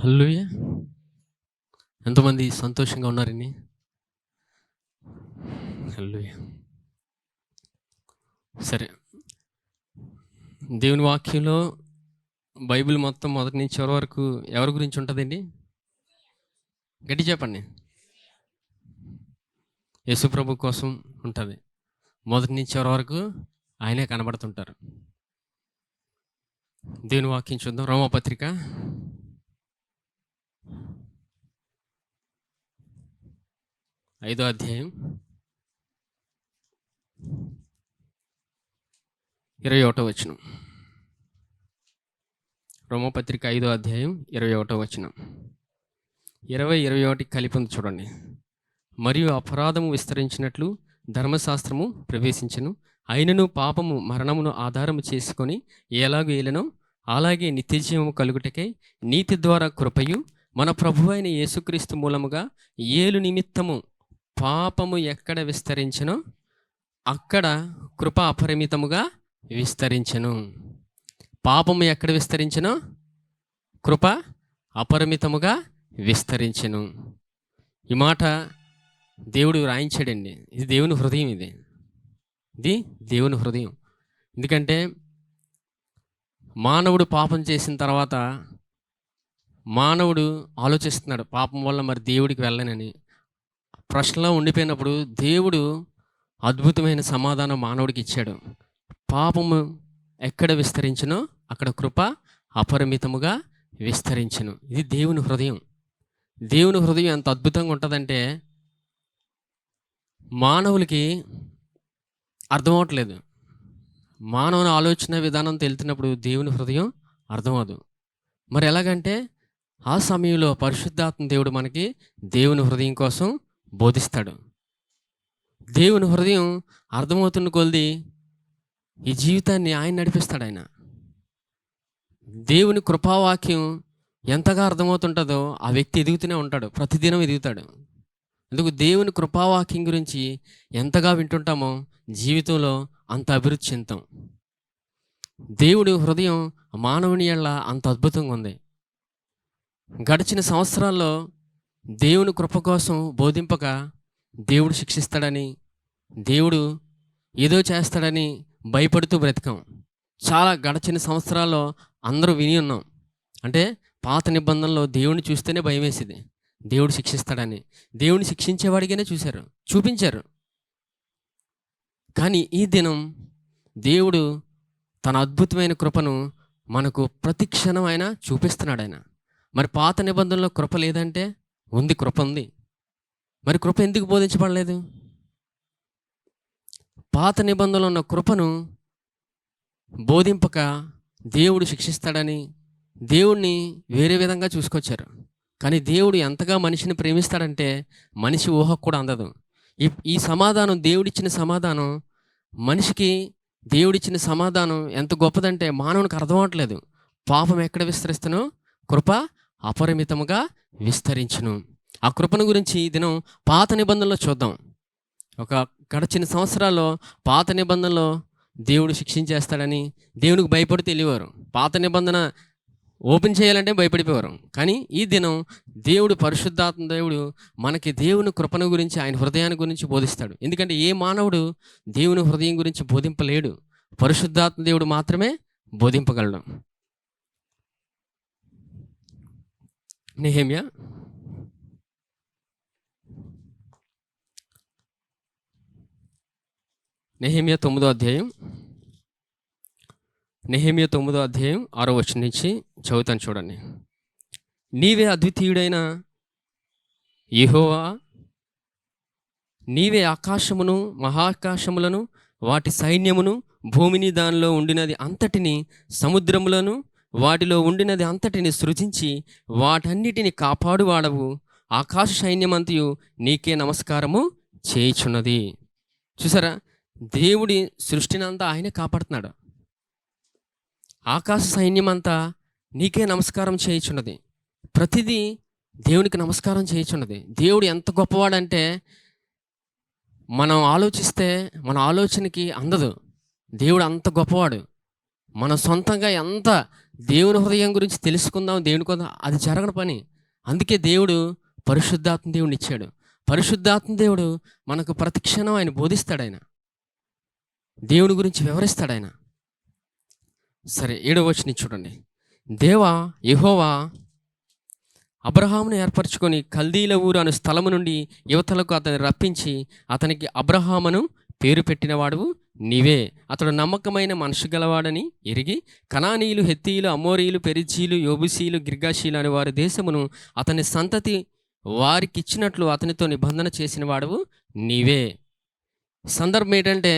హల్లెలూయా. ఎంతమంది సంతోషంగా ఉన్నారండి? హల్లెలూయా. సరే, దేవుని వాక్యంలో బైబిల్ మొత్తం మొదటి నుంచి చివరి వరకు ఎవరి గురించి ఉంటుందండి? గట్టి చెప్పండి. యేసుప్రభు కోసం ఉంటుంది. మొదటి నుంచి చివరి వరకు ఆయనే కనబడుతుంటారు. దేవుని వాక్యం చూద్దాం. రోమాపత్రిక 5వ అధ్యాయం 21వ వచనం. రోమాపత్రిక 5వ అధ్యాయం 21వ వచనం. 20, 21 కలిపి ఉంది చూడండి. మరియు అపరాధము విస్తరించినట్లు ధర్మశాస్త్రము ప్రవేశించెను, అయినను పాపము మరణమును ఆధారము చేసుకొని ఎలాగూ ఏలనో అలాగే నిత్యజీవము కలుగుటకై నీతి ద్వారా కృపయు మన ప్రభువు అయిన యేసుక్రీస్తు మూలముగా ఏలు నిమిత్తము పాపము ఎక్కడ విస్తరించెనో అక్కడ కృప అపరిమితముగా విస్తరించెను. పాపము ఎక్కడ విస్తరించెనో కృప అపరిమితముగా విస్తరించెను. ఈ మాట దేవుడు రాయించాడండి. ఇది దేవుని హృదయం. ఇది దేవుని హృదయం. ఎందుకంటే మానవుడు పాపం చేసిన తర్వాత మానవుడు ఆలోచిస్తున్నాడు, పాపం వల్ల మరి దేవుడికి వెళ్ళనని. ప్రశ్నలో ఉండిపోయినప్పుడు దేవుడు అద్భుతమైన సమాధానం మానవుడికి ఇచ్చాడు. పాపము ఎక్కడ విస్తరించినో అక్కడ కృప అపరిమితముగా విస్తరించెను. ఇది దేవుని హృదయం. దేవుని హృదయం ఎంత అద్భుతంగా ఉంటుందంటే మానవులకి అర్థమవట్లేదు. మానవుని ఆలోచన విధానం తెలుతున్నప్పుడు దేవుని హృదయం అర్థమవదు. మరి ఎలాగంటే ఆ సమయంలో పరిశుద్ధాత్మ దేవుడు మనకి దేవుని హృదయం కోసం బోధిస్తాడు. దేవుని హృదయం అర్థమవుతున్న కొలది ఈ జీవితాన్ని ఆయన నడిపిస్తాడు. ఆయన దేవుని కృపావాక్యం ఎంతగా అర్థమవుతుంటుందో ఆ వ్యక్తి ఎదుగుతూనే ఉంటాడు, ప్రతిదినం ఎదుగుతాడు. అందుకు దేవుని కృపావాక్యం గురించి ఎంతగా వింటుంటామో జీవితంలో అంత అభివృద్ధి చెందుతాం. దేవుడి హృదయం మానవుని యెడల అంత అద్భుతంగా ఉంది. గడిచిన సంవత్సరాల్లో దేవుని కృప కోసం బోధింపక దేవుడు శిక్షిస్తాడని, దేవుడు ఏదో చేస్తాడని భయపడుతూ బ్రతికాం. చాలా గడిచిన సంవత్సరాల్లో అందరూ విని ఉన్నాం. అంటే పాత నిబంధనలో దేవుడిని చూస్తేనే భయం వేసేది, దేవుడు శిక్షిస్తాడని. దేవుడిని శిక్షించేవాడిగానే చూపించారు. కానీ ఈ దినం దేవుడు తన అద్భుతమైన కృపను మనకు ప్రతి క్షణం ఆయన చూపిస్తున్నాడు. ఆయన మరి పాత నిబంధనలో కృప లేదంటే ఉంది, కృప ఉంది. మరి కృప ఎందుకు బోధించబడలేదు? పాత నిబంధనలో ఉన్న కృపను బోధింపక దేవుడు శిక్షిస్తాడని దేవుణ్ణి వేరే విధంగా చూసుకొచ్చారు. కానీ దేవుడు ఎంతగా మనిషిని ప్రేమిస్తాడంటే మనిషి ఊహకు కూడా అందదు. ఈ సమాధానం, దేవుడిచ్చిన సమాధానం, మనిషికి దేవుడిచ్చిన సమాధానం ఎంత గొప్పదంటే మానవునికి అర్థం అవట్లేదు. పాపం ఎక్కడ విస్తరిస్తునో కృప అపరిమితముగా విస్తరించును. ఆ కృపను గురించి ఈ దినం పాత నిబంధనలో చూద్దాం. ఒక గడిచిన సంవత్సరాల్లో పాత నిబంధనలో దేవుడు శిక్షించేస్తాడని దేవునికి భయపడితే వెళ్ళేవారు. పాత నిబంధన ఓపెన్ చేయాలంటే భయపడిపోయేవారు. కానీ ఈ దినం దేవుడు, పరిశుద్ధాత్మ దేవుడు మనకి దేవుని కృపను గురించి, ఆయన హృదయాన్ని గురించి బోధిస్తాడు. ఎందుకంటే ఏ మానవుడు దేవుని హృదయం గురించి బోధింపలేడు, పరిశుద్ధాత్మ దేవుడు మాత్రమే బోధింపగలడు. నెహెమ్యా 9వ అధ్యాయం 6వ వచనం నుంచి చదువుతాను చూడండి. నీవే అద్వితీయుడైన యెహోవా, నీవే ఆకాశమును మహాకాశములను వాటి సైన్యమును భూమిని దానిలో ఉండినది అంతటిని సముద్రములను వాటిలో ఉండినది అంతటిని సృజించి వాటన్నిటిని కాపాడువాడవు. ఆకాశ సైన్యమంతయు నీకే నమస్కారము చేయుచున్నది. చూసారా, దేవుడి సృష్టినంతా ఆయనే కాపాడుతున్నాడు. ఆకాశ సైన్యమంతా నీకే నమస్కారం చేయుచున్నది. ప్రతిదీ దేవునికి నమస్కారం చేయుచున్నది. దేవుడు ఎంత గొప్పవాడంటే మనం ఆలోచిస్తే మన ఆలోచనకి అందదు. దేవుడు అంత గొప్పవాడు. మనం సొంతంగా ఎంత దేవుని హృదయం గురించి తెలుసుకుందాం, దేవుని కొందాం, అది జరగని పని. అందుకే దేవుడు పరిశుద్ధాత్మ దేవుడిని ఇచ్చాడు. పరిశుద్ధాత్మ దేవుడు మనకు ప్రతి క్షణం ఆయన బోధిస్తాడు, ఆయన దేవుని గురించి వివరిస్తాడు ఆయన. సరే, 7వ వచనం చూడండి. యెహోవా అబ్రహామును ఏర్పరచుకొని కల్దీల ఊరు అను స్థలము నుండి యువతలకు అతన్ని రప్పించి అతనికి అబ్రహామును పేరు పెట్టినవాడు నీవే. అతడు నమ్మకమైన మనసు గలవాడని ఎరిగి కనానీయులు, హెత్తీయులు, అమోరీయులు, పెరిజీలు, యోబుసీలు, గిర్గాషీలు అనే వారి దేశమును అతని సంతతి వారికిచ్చినట్లు అతనితో నిబంధన చేసిన వాడవు నీవే. సందర్భం ఏంటంటే,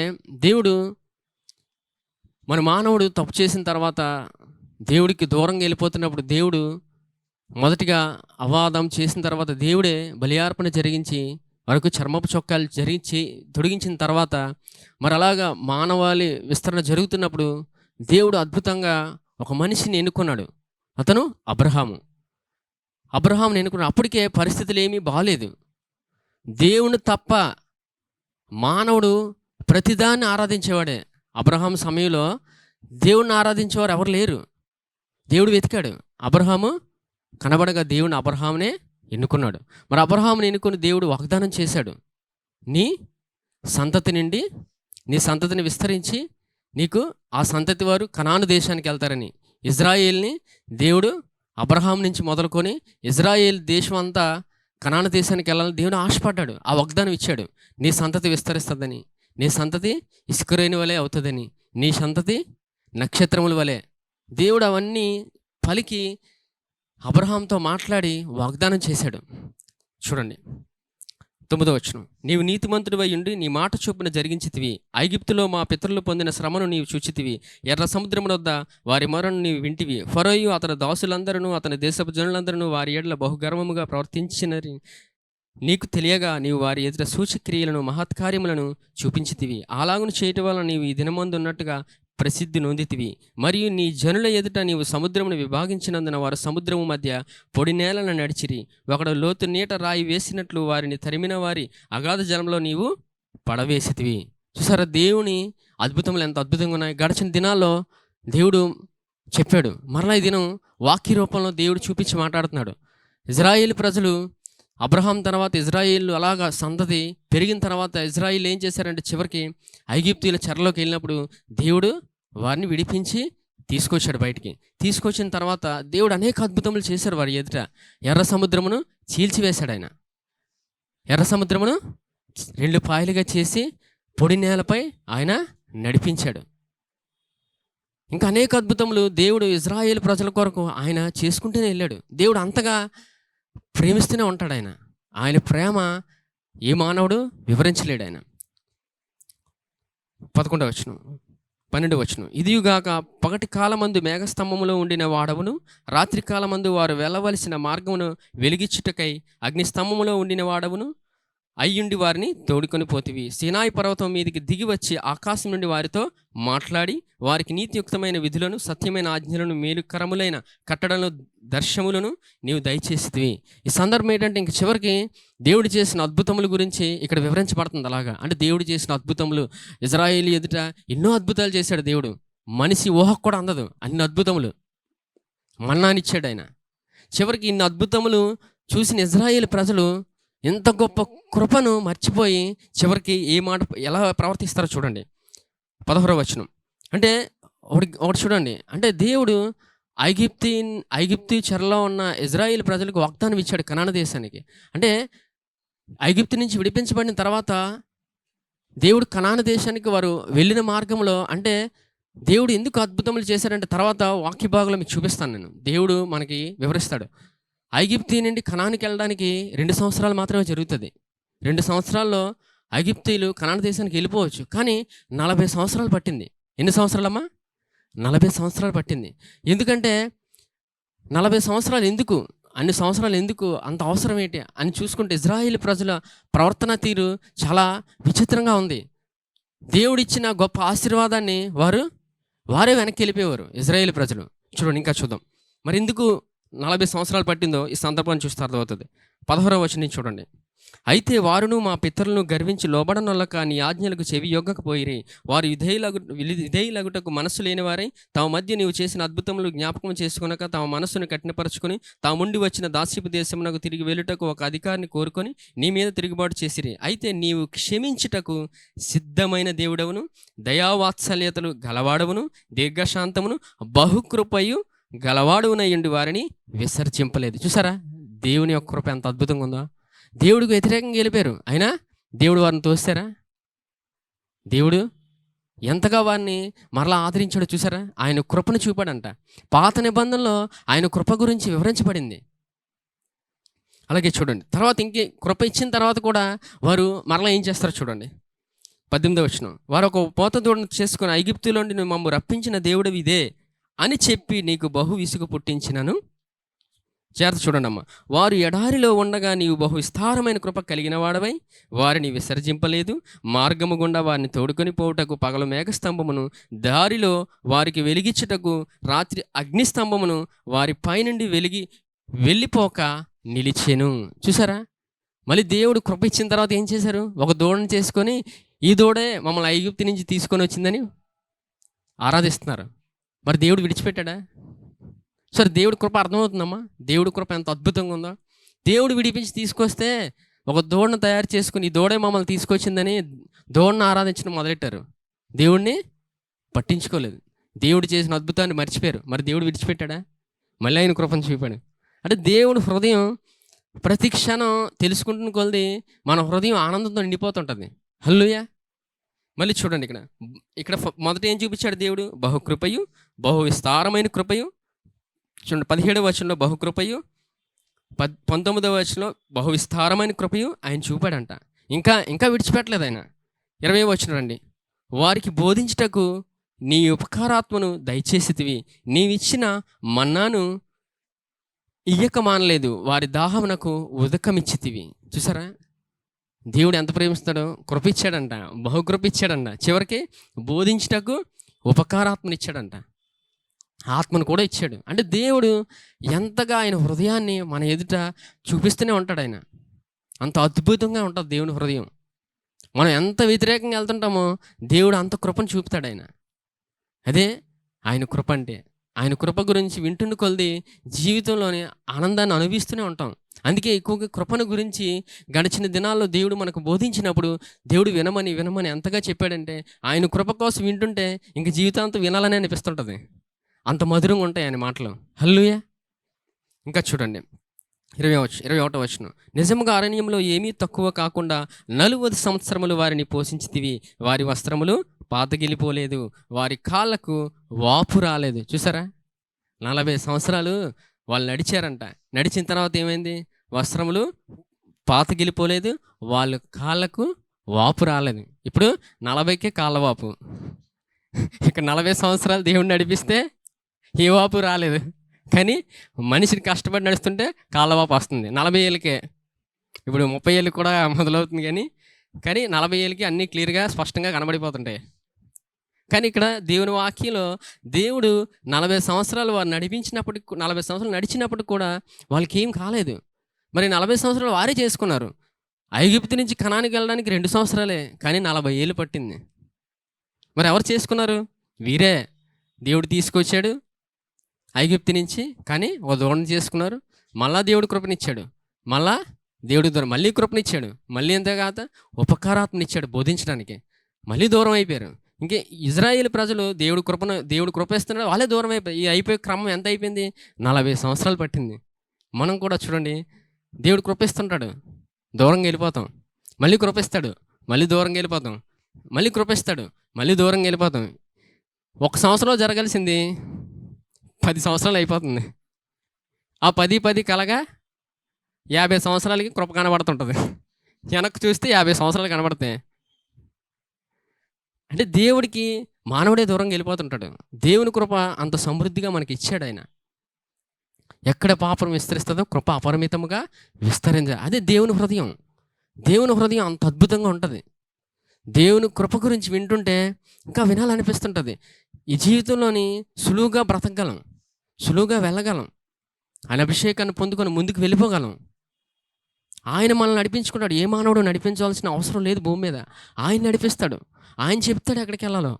మానవుడు తప్పు చేసిన తర్వాత దేవుడికి దూరంగా వెళ్ళిపోతున్నప్పుడు దేవుడు మొదటిగా అవాదం చేసిన తర్వాత దేవుడే బలియార్పణ జరిగించి వరకు చర్మపు చొక్కాలు తొడిగించిన తర్వాత అలాగా మానవాళి విస్తరణ జరుగుతున్నప్పుడు దేవుడు అద్భుతంగా ఒక మనిషిని ఎన్నుకున్నాడు. అతను అబ్రహాముని ఎన్నుకున్నాడు. అప్పటికే పరిస్థితులు ఏమీ బాగాలేదు. దేవుని తప్ప మానవుడు ప్రతిదాన్ని ఆరాధించేవాడే. అబ్రహాం సమయంలో దేవుణ్ణి ఆరాధించేవారు ఎవరు లేరు. దేవుడు వెతికాడు. అబ్రహాము కనబడగా దేవుని అబ్రహామునే ఎన్నుకున్నాడు. అబ్రహాముని ఎన్నుకుని దేవుడు వాగ్దానం చేశాడు, నీ సంతతి నుండి నీ సంతతిని విస్తరించి నీకు ఆ సంతతి వారు కనాను దేశానికి వెళ్తారని. ఇజ్రాయేల్ని దేవుడు అబ్రహాం నుంచి మొదలుకొని ఇజ్రాయేల్ దేశం అంతా కనాను దేశానికి వెళ్ళాలని దేవుడు ఆశపడ్డాడు. ఆ వాగ్దానం ఇచ్చాడు, నీ సంతతి విస్తరిస్తుందని, నీ సంతతి ఇసుకరేణి వలె అవుతుందని, నీ సంతతి నక్షత్రముల వలె. దేవుడు అవన్నీ పలికి అబ్రహాంతో మాట్లాడి వాగ్దానం చేశాడు. చూడండి 9వ వచనం. నీవు నీతిమంతుడివై ఉండి నీ మాట చొప్పున జరిగించితివి. ఐగుప్తులో మా పితరులు పొందిన శ్రమను నీవు చూచితివి. ఎర్ర సముద్రముల వద్ద వారి మొరను నీవు వింటివి. ఫరోయు అతని దాసులందరూ అతని దేశపు జనులందరూ వారి ఎడల బహుగర్వముగా ప్రవర్తించినని నీకు తెలియగా నీవు వారి ఎదుట సూచక్రియలను మహత్కార్యములను చూపించితివి. అలాగును చేయటం వలన నీవు ఈ దినమందు ఉన్నట్టుగా ప్రసిద్ధి నొందితివి. మరియు నీ జనుల ఎదుట నీవు సముద్రమును విభాగించినందున వారు సముద్రము మధ్య పొడి నేలను నడిచిరి. ఒకడు లోతు నీట రాయి వేసినట్లు వారిని తరిమిన వారి అగాధ జలంలో నీవు పడవేసితివి. చూసారా, దేవుని అద్భుతములు ఎంత అద్భుతంగా ఉన్నాయి. గడిచిన దినాల్లో దేవుడు చెప్పాడు, మరలా ఈ దినం వాక్య రూపంలో దేవుడు చూపించి మాట్లాడుతున్నాడు. ఇజ్రాయేల్ ప్రజలు అబ్రహాం తర్వాత ఇజ్రాయేల్ అలాగా సంతతి పెరిగిన తర్వాత ఇజ్రాయేల్ ఏం చేశారంటే చివరికి ఐగుప్తీయుల చెరలోకి వెళ్ళినప్పుడు దేవుడు వారిని విడిపించి తీసుకొచ్చాడు బయటికి. తీసుకొచ్చిన తర్వాత దేవుడు అనేక అద్భుతములు చేశారు వారి ఎదుట. ఎర్ర సముద్రమును చీల్చివేశాడు ఆయన. ఎర్ర సముద్రమును 2 పాయలుగా చేసి పొడి నేలపై ఆయన నడిపించాడు. ఇంకా అనేక అద్భుతములు దేవుడు ఇజ్రాయేల్ ప్రజల కొరకు ఆయన చేసుకుంటూనే వెళ్ళాడు. దేవుడు అంతగా ప్రేమిస్తూనే ఉంటాడు. ఆయన ప్రేమ ఏ మానవుడు వివరించలేడు. ఆయన 11వ వచనం 12వ వచనం. ఇదియుగాక పగటి కాలమందు మేఘస్తంభములో ఉండిన వాడవును, రాత్రి కాలమందు వారు వెళ్ళవలసిన మార్గమును వెలిగించుటకై అగ్నిస్తంభములో ఉండిన వాడవును అయ్యుండి వారిని తోడుకొని పోతివి. సీనాయి పర్వతం మీదకి దిగి వచ్చి ఆకాశం నుండి వారితో మాట్లాడి వారికి నీతియుక్తమైన విధులను, సత్యమైన ఆజ్ఞలను, మేలుకరములైన కట్టడలను, దర్శములను నీవు దయచేసితివి. ఈ సందర్భం ఏంటంటే ఇంక చివరికి దేవుడు చేసిన అద్భుతముల గురించి ఇక్కడ వివరించబడుతుంది. అలాగా అంటే దేవుడు చేసిన అద్భుతములు, ఇజ్రాయేలు ఎదుట ఎన్నో అద్భుతాలు చేశాడు దేవుడు. మనిషి ఊహకు కూడా అందదు అన్ని అద్భుతములు. మన్నానిచ్చాడు ఆయన. చివరికి ఇన్ని అద్భుతములు చూసిన ఇజ్రాయేలు ప్రజలు ఎంత గొప్ప కృపను మర్చిపోయి చివరికి ఎలా ప్రవర్తిస్తారో చూడండి. 16వ వచనం. అంటే ఒకటి చూడండి, అంటే దేవుడు ఐగుప్తు చెరలో ఉన్న ఇజ్రాయేల్ ప్రజలకు వాగ్దానం ఇచ్చాడు కనాను దేశానికి. అంటే ఐగుప్తు నుంచి విడిపించబడిన తర్వాత దేవుడు కనాను దేశానికి వారు వెళ్ళిన మార్గంలో, అంటే దేవుడు ఎందుకు అద్భుతములు చేశాడంటే తర్వాత వాక్య భాగంలో మీకు చూపిస్తాను నేను. దేవుడు మనకి వివరిస్తాడు. ఐగుప్తు నుండి కనానికి వెళ్ళడానికి 2 సంవత్సరాలు మాత్రమే జరుగుతుంది. 2 సంవత్సరాల్లో ఐగుప్తీయులు కనాను దేశానికి వెళ్ళిపోవచ్చు. కానీ 40 సంవత్సరాలు పట్టింది. ఎన్ని సంవత్సరాలమ్మా? 40 సంవత్సరాలు పట్టింది. ఎందుకంటే 40 సంవత్సరాలు ఎందుకు, అన్ని సంవత్సరాలు ఎందుకు, అంత అవసరం ఏంటి అని చూసుకుంటే ఇజ్రాయేల్ ప్రజల ప్రవర్తన తీరు చాలా విచిత్రంగా ఉంది. దేవుడిచ్చిన గొప్ప ఆశీర్వాదాన్ని వారే వెనక్కి వెళ్ళిపోయేవారు ఇజ్రాయేల్ ప్రజలు. చూడండి, ఇంకా చూద్దాం. మరి ఎందుకు 40 సంవత్సరాలు పట్టిందో ఈ సందర్భాన్ని చూస్తే అర్థమవుతుంది. 16వ వచనం చూడండి. అయితే వారును మా పితరులను గర్వించి లోబడనొల్లక నీ ఆజ్ఞలకు చెవి యొగ్గకపోయిరి. వారు విధేయులగుటకు మనస్సు లేనివారై తమ మధ్య నీవు చేసిన అద్భుతములు జ్ఞాపకం చేసుకొనక తమ మనస్సును కఠినపరచుకొని తాముండి వచ్చిన దాస్యపు దేశమునకు తిరిగి వెళ్ళుటకు ఒక అధికారిని కోరుకొని నీ మీద తిరుగుబాటు చేసిరి. అయితే నీవు క్షమించుటకు సిద్ధమైన దేవుడవును, దయావాత్సల్యతలు గలవాడవును, దీర్ఘశాంతమును, బహుకృపయు గలవాడునయ్యుండి వారిని విసర్జింపలేదు. చూసారా దేవుని యొక్క కృప ఎంత అద్భుతంగా ఉందో. దేవుడికి వ్యతిరేకంగా వెళ్ళిపోయారు, అయినా దేవుడు వారిని తోస్తారా? దేవుడు ఎంతగా వారిని మరలా ఆదరించాడో చూసారా. ఆయన కృపను చూపాడంట. పాత నిబంధనలో ఆయన కృప గురించి వివరించబడింది. అలాగే చూడండి, తర్వాత ఇంకే కృప ఇచ్చిన తర్వాత కూడా వారు మరలా ఏం చేస్తారో చూడండి. 18వ వచనం, వారు ఒక పోత దూడను చేసుకుని ఐగుప్తులోండి నువ్వు మమ్ము రప్పించిన దేవుడు ఇదే అని చెప్పి నీకు బహు విసుగు పుట్టించినను. చేత చూడండమ్మా, వారు ఎడారిలో ఉండగా నీవు బహు విస్తారమైన కృప కలిగిన వాడవై వారిని విసర్జింపలేదు. మార్గము గుండా వారిని తోడుకొని పోవుటకు పగలు మేఘస్తంభమును, దారిలో వారికి వెలిగించుటకు రాత్రి అగ్నిస్తంభమును వారి పైనుండి వెళ్ళిపోక నిలిచెను. చూసారా, మళ్ళీ దేవుడు కృప ఇచ్చిన తర్వాత ఏం చేశారు? ఒక దూడను చేసుకొని ఈ దూడే మమ్మల్ని ఐగుప్తు నుంచి తీసుకొని వచ్చిందని ఆరాధిస్తున్నారు. మరి దేవుడు విడిచిపెట్టాడా? సరే, దేవుడి కృప అర్థమవుతుందమ్మా. దేవుడి కృప ఎంత అద్భుతంగా ఉందో. దేవుడు విడిపించి తీసుకొస్తే ఒక దూడను తయారు చేసుకుని ఈ దూడే మమ్మల్ని తీసుకొచ్చిందని దూడను ఆరాధించడం మొదలెట్టారు. దేవుడిని పట్టించుకోలేదు. దేవుడు చేసిన అద్భుతాన్ని మర్చిపోయారు. మరి దేవుడు విడిచిపెట్టాడా? మళ్ళీ ఆయన కృపను చూపాడు. అంటే దేవుడు హృదయం ప్రతి క్షణం తెలుసుకుంటున్న కొలది మన హృదయం ఆనందంతో నిండిపోతుంటుంది. హల్లెలూయా. మళ్ళీ చూడండి, ఇక్కడ మొదట ఏం చూపించాడు దేవుడు? బహుకృపయు, బహు విస్తారమైన కృపయు. చూడండి, 17వ వచనంలో బహుకృపయు, 19వ వచనంలో బహు విస్తారమైన కృపయు ఆయన చూపాడంట. ఇంకా విడిచిపెట్టలేదు ఆయన. 20వ వచనం రండి, వారికి బోధించుటకు నీ ఉపకారాత్మను దయచేసితివి, నీవిచ్చిన మన్నాను ఇయ్యక మానలేదు, వారి దాహమునకు ఉదకమిచ్చితివి. చూసారా, దేవుడు ఎంత ప్రేమిస్తాడో. కృప ఇచ్చాడంట, బహుకృప ఇచ్చాడంట, చివరికి బోధించుటకు ఉపకారాత్మని ఇచ్చాడంట, ఆత్మను కూడా ఇచ్చాడు. అంటే దేవుడు ఎంతగా ఆయన హృదయాన్ని మన ఎదుట చూపిస్తూనే ఉంటాడు. ఆయన అంత అద్భుతంగా ఉంటుంది దేవుని హృదయం. మనం ఎంత వ్యతిరేకంగా వెళ్తుంటామో దేవుడు అంత కృపను చూపుతాడు ఆయన. అదే ఆయన కృప అంటే. ఆయన కృప గురించి వింటున్న కొలది జీవితంలోని ఆనందాన్ని అనుభవిస్తూనే ఉంటాం. అందుకే ఎక్కువగా కృపను గురించి గడిచిన దినాల్లో దేవుడు మనకు బోధించినప్పుడు దేవుడు వినమని ఎంతగా చెప్పాడంటే ఆయన కృప కోసం వింటుంటే ఇంక జీవితాంతం వినాలని అనిపిస్తుంటుంది. అంత మధురంగా ఉంటాయి ఆయన మాటలు. హల్లెలూయా. ఇంకా చూడండి, 21వ వచనం, నిజముగా అరణ్యంలో ఏమీ తక్కువ కాకుండా 40 సంవత్సరములు వారిని పోషించితివి, వారి వస్త్రములు పాతగిలిపోలేదు, వారి కాళ్ళకు వాపు రాలేదు. చూసారా, 40 సంవత్సరాలు వాళ్ళు నడిచారంట. నడిచిన తర్వాత ఏమైంది? వస్త్రములు పాతగిలిపోలేదు, వాళ్ళ కాళ్ళకు వాపు రాలేదు. ఇప్పుడు 40కే కాళ్ళ వాపు. ఇక 40 సంవత్సరాలు దేవుడిని నడిపిస్తే ఏ వాపు రాలేదు. కానీ మనిషిని కష్టపడి నడుస్తుంటే కాళ్ళవాపు వస్తుంది 40 ఏళ్ళకే. ఇప్పుడు 30 ఏళ్ళకి కూడా మొదలవుతుంది. కానీ 40 ఏళ్ళకి అన్నీ క్లియర్గా స్పష్టంగా కనబడిపోతుంటాయి. కానీ ఇక్కడ దేవుని వాక్యంలో దేవుడు 40 సంవత్సరాలు వారు నడిపించినప్పటికి, 40 సంవత్సరాలు నడిచినప్పటికి కూడా వాళ్ళకి ఏం కాలేదు. మరి 40 సంవత్సరాలు వారే చేసుకున్నారు. ఐగుప్తు నుంచి కనానికి వెళ్ళడానికి 2 సంవత్సరాలే, కానీ 40 ఏళ్ళు పట్టింది. మరి ఎవరు చేసుకున్నారు? వీరే. దేవుడు తీసుకొచ్చాడు ఐగుప్తు నుంచి, కానీ ఒక దూడను చేసుకున్నారు. మళ్ళా దేవుడు కృపనిచ్చాడు, మళ్ళా దేవుడి ద్వారా మళ్ళీ కృపనిచ్చాడు, మళ్ళీ ఎంతగాత ఉపకారాత్మనిచ్చాడు బోధించడానికి. మళ్ళీ దూరం అయిపోయారు. ఇంకే ఇజ్రాయేల్ ప్రజలు దేవుడు కృపేస్తున్నాడు, వాళ్ళే దూరం అయిపోయి అయిపోయే క్రమం ఎంత అయిపోయింది? 40 సంవత్సరాలు పట్టింది. మనం కూడా చూడండి, దేవుడు కృపిస్తుంటాడు, దూరంగా వెళ్ళిపోతాం, మళ్ళీ కృపిస్తాడు, మళ్ళీ దూరంగా వెళ్ళిపోతాం, మళ్ళీ కృపిస్తాడు, మళ్ళీ దూరంగా వెళ్ళిపోతాం. 1 సంవత్సరంలో జరగాల్సింది 10 సంవత్సరాలు అయిపోతుంది. ఆ 10 కలగా 50 సంవత్సరాలకి కృప కనబడుతుంటుంది. వెనక్కి చూస్తే 50 సంవత్సరాలు కనబడతాయి. అంటే దేవుడికి మానవుడే దూరంగా వెళ్ళిపోతుంటాడు. దేవుని కృప అంత సమృద్ధిగా మనకి ఇచ్చాడు ఆయన. ఎక్కడ పాపం విస్తరిస్తుందో కృప అపరిమితముగా విస్తరించాలి. అదే దేవుని హృదయం. దేవుని హృదయం అంత అద్భుతంగా ఉంటుంది. దేవుని కృప గురించి వింటుంటే ఇంకా వినాలనిపిస్తుంటుంది. ఈ జీవితంలోని సులువుగా బ్రతకగలం, సులువుగా వెళ్ళగలం, ఆయన అభిషేకాన్ని పొందుకొని ముందుకు వెళ్ళిపోగలం. ఆయన మనల్ని నడిపించుకుంటాడు. ఏ మానవుడు నడిపించాల్సిన అవసరం లేదు భూమి మీద. ఆయన నడిపిస్తాడు. ఆయన చెప్తాడు ఎక్కడికెళ్ళాలో.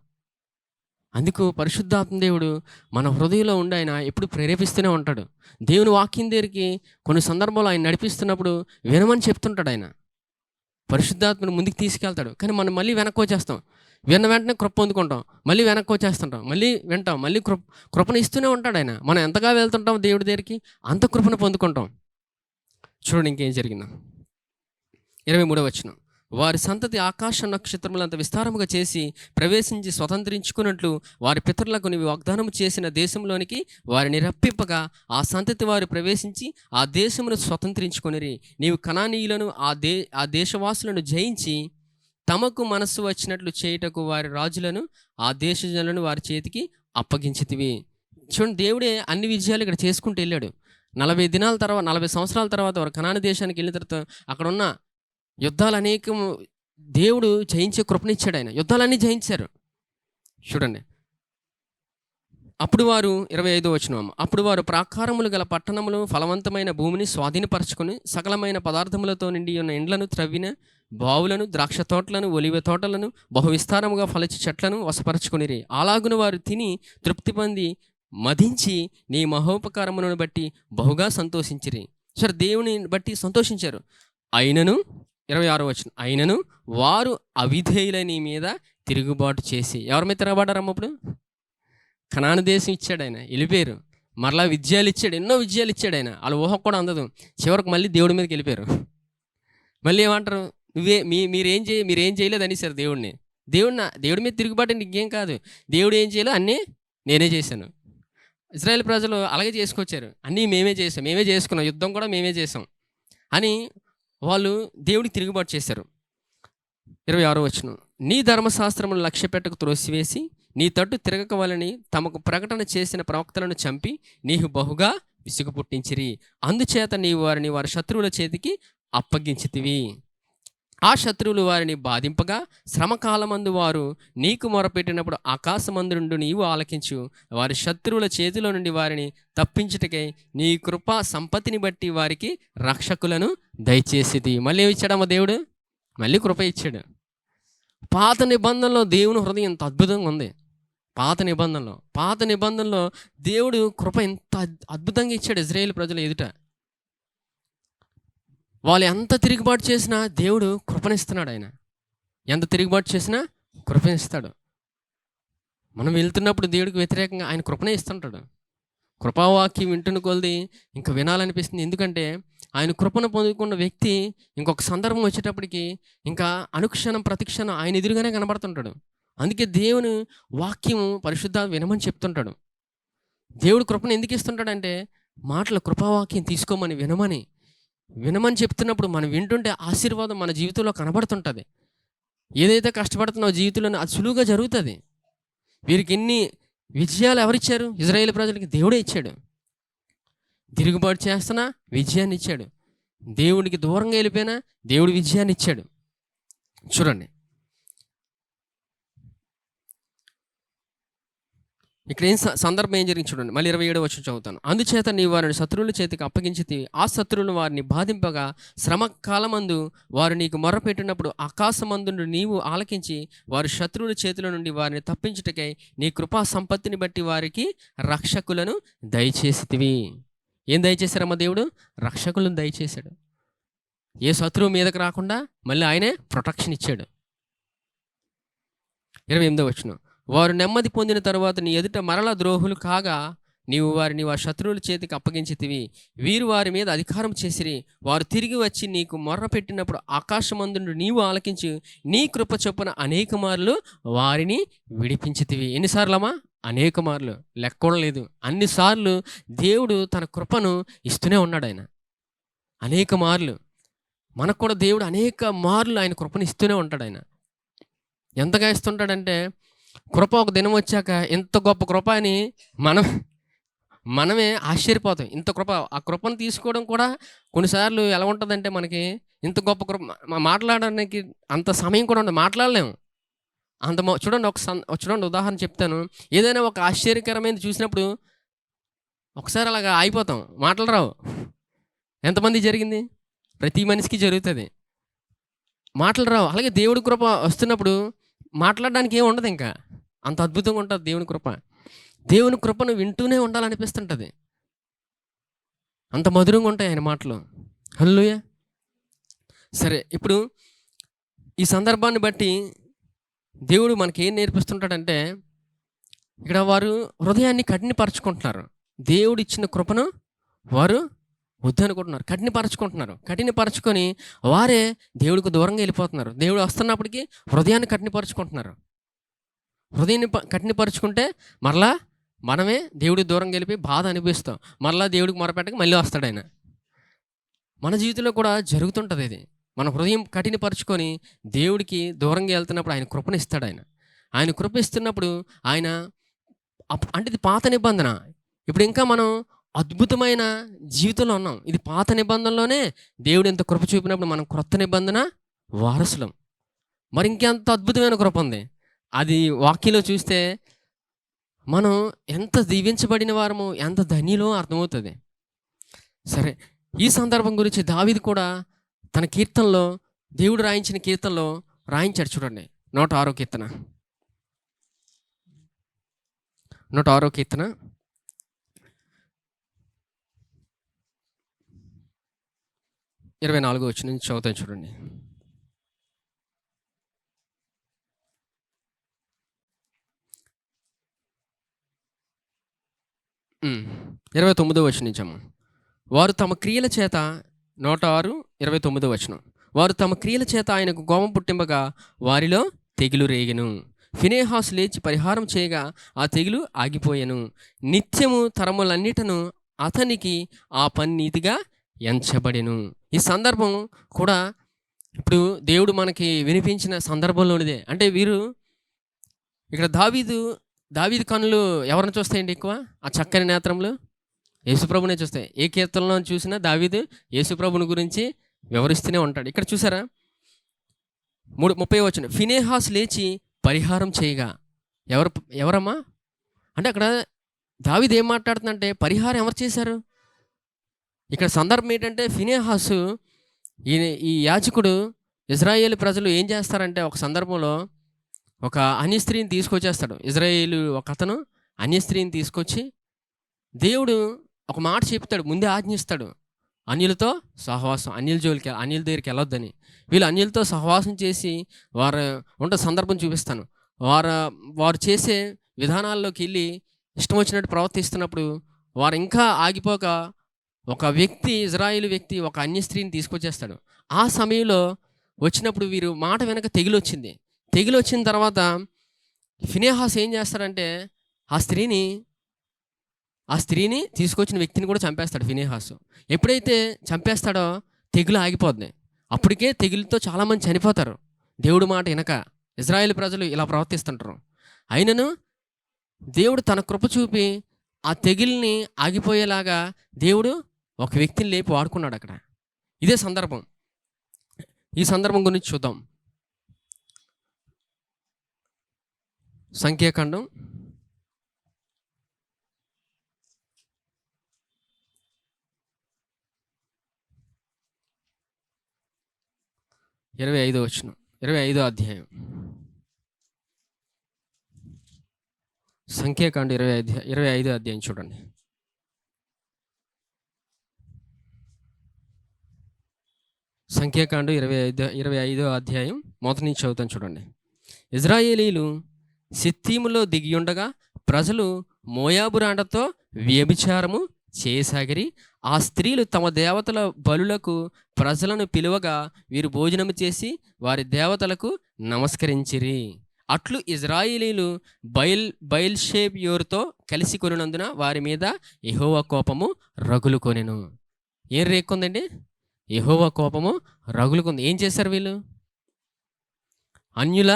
అందుకు పరిశుద్ధాత్మ దేవుడు మన హృదయంలో ఉండి ఆయన ఎప్పుడు ప్రేరేపిస్తూనే ఉంటాడు. దేవుని వాక్యం దగ్గరికి కొన్ని సందర్భాల్లో ఆయన నడిపిస్తున్నప్పుడు వినమని చెప్తుంటాడు ఆయన. పరిశుద్ధాత్మను ముందుకు తీసుకెళ్తాడు. కానీ మనం మళ్ళీ వెనక్కి వచ్చేస్తాం. విన్న వెంటనే కృప పొందుకుంటాం. మళ్ళీ వెనక్కి వచ్చేస్తుంటాం. మళ్ళీ వింటాం. మళ్ళీ కృపను ఇస్తూనే ఉంటాడు ఆయన. మనం ఎంతగా వెళ్తుంటాం దేవుడి దగ్గరికి అంత కృపను పొందుకుంటాం. చూడండి ఇంకేం జరిగిందో. 23వ వచనం. వారి సంతతి ఆకాశ నక్షత్రములంత విస్తారముగా చేసి ప్రవేశించి స్వతంత్రించుకున్నట్లు వారి పితరులకు నీవు వాగ్దానము చేసిన దేశంలోనికి వారిని రప్పింపగా ఆ సంతతి వారు ప్రవేశించి ఆ దేశమును స్వతంత్రించుకొనిరి. నీవు కనానీయులను ఆ దేశవాసులను జయించి తమకు మనస్సు వచ్చినట్లు చేయుటకు వారి రాజులను ఆ దేశజనులను వారి చేతికి అప్పగించితివి. చూడండి, దేవుడే అన్ని విజయాలు ఇక్కడ చేసుకుంటూ వెళ్ళాడు. 40 సంవత్సరాల తర్వాత వారు కనాను దేశానికి వెళ్ళిన తర్వాత అక్కడ ఉన్న యుద్ధాలు అనేకం దేవుడు జయించే కృపనిచ్చాడు. ఆయన యుద్ధాలన్నీ జయించారు. చూడండి, అప్పుడు వారు 25వ వచనం. అప్పుడు వారు ప్రాకారములు గల పట్టణములు ఫలవంతమైన భూమిని స్వాధీనపరచుకొని సకలమైన పదార్థములతో నిండి ఉన్న ఇండ్లను త్రవ్విన బావులను ద్రాక్ష తోటలను ఒలివ తోటలను బహు విస్తారముగా ఫలించి చెట్లను వశపరచుకొనిరి. అలాగున వారు తిని తృప్తి పొంది మదించి నీ మహోపకారములను బట్టి బహుగా సంతోషించిరి. సరే, దేవుని బట్టి సంతోషించారు. అయినను 26వ వచనం. అయినను వారు అవిధేయుల నీ మీద తిరుగుబాటు చేసి. ఎవరి మీద తిరగబడ్డారమ్మ? అప్పుడు కనాను దేశం ఇచ్చాడు ఆయన, వెళ్ళిపోయారు. మరలా విజయాలు ఇచ్చాడు, ఎన్నో విజయాలు ఇచ్చాడు ఆయన. వాళ్ళ ఊహ కూడా అందదు. చివరికి మళ్ళీ దేవుడి మీదకి వెళ్ళిపోయారు. మళ్ళీ ఏమంటారు? మీరేం చేయలేదు అనేసారు దేవుడిని. దేవుడి మీద తిరుగుబాటు ఇంకేం కాదు. దేవుడు ఏం చేయలేదు, అన్నీ నేనే చేశాను. ఇశ్రాయేల్ ప్రజలు అలాగే చేసుకొచ్చారు. అన్నీ మేమే చేసుకున్నాం, యుద్ధం కూడా మేమే చేసాం అని వాళ్ళు దేవుడికి తిరుగుబాటు చేశారు. 26వ వచనం. నీ ధర్మశాస్త్రమును లక్ష్య పెట్టకు త్రోసివేసి నీ తట్టు తిరగకవలని తమకు ప్రకటన చేసిన ప్రవక్తలను చంపి నీకు బహుగా విసుగు పుట్టించిరి. అందుచేత నీవు వారిని వారి శత్రువుల చేతికి అప్పగించితివి. ఆ శత్రువులు వారిని బాధింపగా శ్రమకాలమందు వారు నీకు మొరపెట్టినప్పుడు ఆకాశమందు నుండి నీవు ఆలకించు. వారి శత్రువుల చేతిలో నుండి వారిని తప్పించుటకై నీ కృపా సంపత్తిని బట్టి వారికి రక్షకులను దయచేసిది. మళ్ళీ ఇచ్చాడమ్మ దేవుడు, మళ్ళీ కృప ఇచ్చాడు. పాత నిబంధనలో దేవుని హృదయం ఎంత అద్భుతంగా ఉంది. పాత నిబంధనలో దేవుడు కృప ఎంత అద్భుతంగా ఇచ్చాడు ఇశ్రాయేలు ప్రజల ఎదుట. వాళ్ళు ఎంత తిరుగుబాటు చేసినా దేవుడు కృపనిస్తున్నాడు. ఆయన ఎంత తిరుగుబాటు చేసినా కృపనిస్తాడు. మనం వెళ్తున్నప్పుడు దేవుడికి వ్యతిరేకంగా ఆయన కృపనే ఇస్తుంటాడు. కృపావాక్యం వింటున్న కొలది ఇంకా వినాలనిపిస్తుంది. ఎందుకంటే ఆయన కృపను పొందుకున్న వ్యక్తి ఇంకొక సందర్భం వచ్చేటప్పటికి ఇంకా అనుక్షణం ప్రతిక్షణం ఆయన ఎదురుగానే కనబడుతుంటాడు. అందుకే దేవుని వాక్యం పరిశుద్ధాత్మ వినమని చెప్తుంటాడు. దేవుడు కృపను ఎందుకు ఇస్తుంటాడంటే మాటల కృపావాక్యం తీసుకోమని వినమని చెప్తున్నప్పుడు మనం వింటుంటే ఆశీర్వాదం మన జీవితంలో కనబడుతుంటుంది. ఏదైతే కష్టపడుతున్నావు జీవితంలో అది సులువుగా జరుగుతుంది. వీరికి ఎన్ని విజయాలు ఎవరిచ్చారు? ఇశ్రాయేలు ప్రజలకి దేవుడే ఇచ్చాడు. తిరుగుబాటు చేస్తున్నా విజయాన్ని ఇచ్చాడు. దేవుడికి దూరంగా వెళ్ళిపోయినా దేవుడు విజయాన్ని ఇచ్చాడు. చూడండి, ఇక్కడ సందర్భం ఏం జరిగింది చూడండి. మళ్ళీ 27వ వచనం చదువుతాను. అందుచేత నీ వారిని శత్రువుల చేతికి అప్పగించితి. ఆ శత్రువులను వారిని బాధింపగా శ్రమ కాలమందు వారు నీకు మొర్రపెట్టినప్పుడు ఆకాశమందు నీవు ఆలకించి వారి శత్రువుల చేతుల నుండి వారిని తప్పించుటకై నీ కృపా సంపత్తిని బట్టి వారికి రక్షకులను దయచేసితివి. ఏం దయచేశారమ్మ దేవుడు? రక్షకులను దయచేశాడు. ఏ శత్రువు మీదకి రాకుండా మళ్ళీ ఆయనే ప్రొటెక్షన్ ఇచ్చాడు. 28వ వచనం. వారు నెమ్మది పొందిన తరువాత నీ ఎదుట మరల ద్రోహులు కాగా నీవు వారిని వారి శత్రువుల చేతికి అప్పగించితివి. వీరు వారి మీద అధికారం చేసిరి. వారు తిరిగి వచ్చి నీకు మొర్ర పెట్టినప్పుడు ఆకాశమందు నీవు ఆలకించి నీ కృప చొప్పున అనేక మార్లు వారిని విడిపించితివి. ఎన్నిసార్లమ్మా? అనేక మార్లు, లెక్క కూడా లేదు. అన్నిసార్లు దేవుడు తన కృపను ఇస్తూనే ఉన్నాడు. ఆయన అనేక మార్లు మనకు కూడా దేవుడు అనేక మార్లు ఆయన కృపను ఇస్తూనే ఉంటాడు. ఆయన ఎంతగా ఇస్తుంటాడంటే కృప ఒక దినం వచ్చాక ఎంత గొప్ప కృప అని మనమే ఆశ్చర్యపోతాం. ఇంత కృప, ఆ కృపను తీసుకోవడం కూడా కొన్నిసార్లు ఎలా ఉంటుందంటే మనకి ఇంత గొప్ప కృప మాట్లాడడానికి అంత సమయం కూడా ఉండదు, మాట్లాడలేము అంత. చూడండి ఉదాహరణ చెప్తాను. ఏదైనా ఒక ఆశ్చర్యకరమైనది చూసినప్పుడు ఒకసారి అలాగా అయిపోతాం, మాటలు రావు. ఎంతమంది జరిగింది? ప్రతి మనిషికి జరుగుతుంది. మాటలు రావు. అలాగే దేవుడి కృప వస్తున్నప్పుడు మాట్లాడడానికి ఏమి ఉండదు ఇంకా. అంత అద్భుతంగా ఉంటుంది దేవుని కృప. దేవుని కృపను వింటూనే ఉండాలనిపిస్తుంటుంది. అంత మధురంగా ఉంటాయి ఆయన మాటలు. హల్లెలూయా. సరే, ఇప్పుడు ఈ సందర్భాన్ని బట్టి దేవుడు మనకి ఏం నేర్పిస్తుంటాడంటే, ఇక్కడ వారు హృదయాన్ని కఠినపరచుకుంటున్నారు. దేవుడు ఇచ్చిన కృపను వారు వద్దనుకుంటున్నారు, కఠినపరచుకొని వారే దేవుడికి దూరంగా వెళ్ళిపోతున్నారు. దేవుడు వస్తున్నప్పటికీ హృదయాన్ని కఠినపరచుకుంటున్నారు. హృదయాన్ని కఠినపరుచుకుంటే మరలా మనమే దేవుడికి దూరంగా వెళ్ళిపోయి బాధ అనిపిస్తాం. మరలా దేవుడికి మొరపెట్టక మళ్ళీ వస్తాడు ఆయన. మన జీవితంలో కూడా జరుగుతుంటుంది ఇది. మన హృదయం కఠినపరుచుకొని దేవుడికి దూరంగా వెళ్తున్నప్పుడు ఆయన కృపను ఇస్తాడు. ఆయన కృప ఇస్తున్నప్పుడు ఆయన అంటే ఇది పాత నిబంధన. ఇప్పుడు ఇంకా మనం అద్భుతమైన జీవితంలో ఉన్నాం. ఇది పాత నిబంధనలోనే దేవుడు ఎంత కృప చూపినప్పుడు మనం క్రొత్త నిబంధన వారసులం. మరి ఇంకెంత అద్భుతమైన కృప ఉంది. అది వాక్యంలో చూస్తే మనం ఎంత దీవించబడిన వారమో, ఎంత ధన్యులో అర్థమవుతుంది. సరే, ఈ సందర్భం గురించి దావీదు కూడా తన కీర్తనలో, దేవుడు రాయించిన కీర్తనలో రాయించాడు. చూడండి, 106వ కీర్తన 106వ కీర్తన 24వ వచనం నుంచి చదువుతాను చూడండి. 29వ వచనం నుంచి అమ్మ. వారు తమ క్రియల చేత 106:29 వచనం. వారు తమ క్రియల చేత ఆయనకు కోపం పుట్టింపగా వారిలో తెగులు రేగెను. ఫినెహాసు లేచి పరిహారం చేయగా ఆ తెగులు ఆగిపోయెను. నిత్యము తరములన్నిటను అతనికి ఆ పని నీతిగా ఎంచబడెను. ఈ సందర్భం కూడా ఇప్పుడు దేవుడు మనకి వినిపించిన సందర్భంలోనిదే. అంటే వీరు ఇక్కడ దావీదు కన్నులు ఎవరిని చూస్తాయండి ఎక్కువ? ఆ చక్కని నేత్రములు యేసుప్రభునే చూస్తాయి. ఏ కీర్తనలో చూసినా దావీదు యేసుప్రభుని గురించి వివరిస్తూనే ఉంటాడు. ఇక్కడ చూసారా, 30వ వచనం. ఫినెహాసు లేచి పరిహారం చేయగా. ఎవరమ్మా అంటే అక్కడ దావీదు ఏం మాట్లాడుతుందంటే పరిహారం ఎవరు చేశారు? ఇక్కడ సందర్భం ఏంటంటే, ఫినెహాసు ఈ యాజకుడు ఇజ్రాయేలు ప్రజలు ఏం చేస్తారంటే, ఒక సందర్భంలో ఒక అన్యస్త్రీని తీసుకొచ్చేస్తాడు. ఇజ్రాయేలు ఒక అతను అన్యస్త్రీని తీసుకొచ్చి దేవుడు ఒక మాట చెప్తాడు, ముందే ఆజ్ఞిస్తాడు, అన్యులతో సహవాసం, అన్యుల దగ్గరికి వెళ్ళొద్దని. వీళ్ళు అన్యులతో సహవాసం చేసి వారు సందర్భం చూపిస్తాను. వారు చేసే విధానాల్లోకి వెళ్ళి ఇష్టం వచ్చినట్టు ప్రవర్తిస్తున్నప్పుడు వారు ఇంకా ఆగిపోక ఒక వ్యక్తి, ఇజ్రాయేలు వ్యక్తి ఒక అన్య స్త్రీని తీసుకొచ్చేస్తాడు. ఆ సమయంలో వచ్చినప్పుడు వీరు మాట వెనక తెగులు వచ్చిన తర్వాత ఫినెహాసు ఏం చేస్తాడంటే ఆ స్త్రీని తీసుకొచ్చిన వ్యక్తిని కూడా చంపేస్తాడు ఫినెహాసు. ఎప్పుడైతే చంపేస్తాడో తెగులు ఆగిపోద్ది. అప్పటికే తెగులుతో చాలామంది చనిపోతారు. దేవుడు మాట వినక ఇజ్రాయేల్ ప్రజలు ఇలా ప్రవర్తిస్తుంటారు. అయినను దేవుడు తన కృప చూపి ఆ తెగుల్ని ఆగిపోయేలాగా దేవుడు ఒక వ్యక్తిని లేపి వాడుకున్నాడు అక్కడ. ఇదే సందర్భం. ఈ సందర్భం గురించి చూద్దాం. సంఖ్యాకాండం 25వ వచనం, 25వ అధ్యాయం. సంఖ్యాకాండం 25వ అధ్యాయం చూడండి. సంఖ్యాకాండం 25వ అధ్యాయం మొదటి నుంచి చదువుతాను చూడండి. ఇజ్రాయేలీలు సిత్తీములో దిగియుండగా ప్రజలు మోయాబురాండతో వ్యభిచారము చేయసాగిరి. ఆ స్త్రీలు తమ దేవతల బలులకు ప్రజలను పిలువగా వీరు భోజనము చేసి వారి దేవతలకు నమస్కరించిరి. అట్లు ఇజ్రాయేలీలు బయల్షెబూరుతో కలిసి కొనినందున వారి మీద యెహోవా కోపము రగులుకొనెను. ఏం రేక్కుందండి? యెహోవా కోపము రగులుకుంది. ఏం చేశారు వీళ్ళు? అన్యుల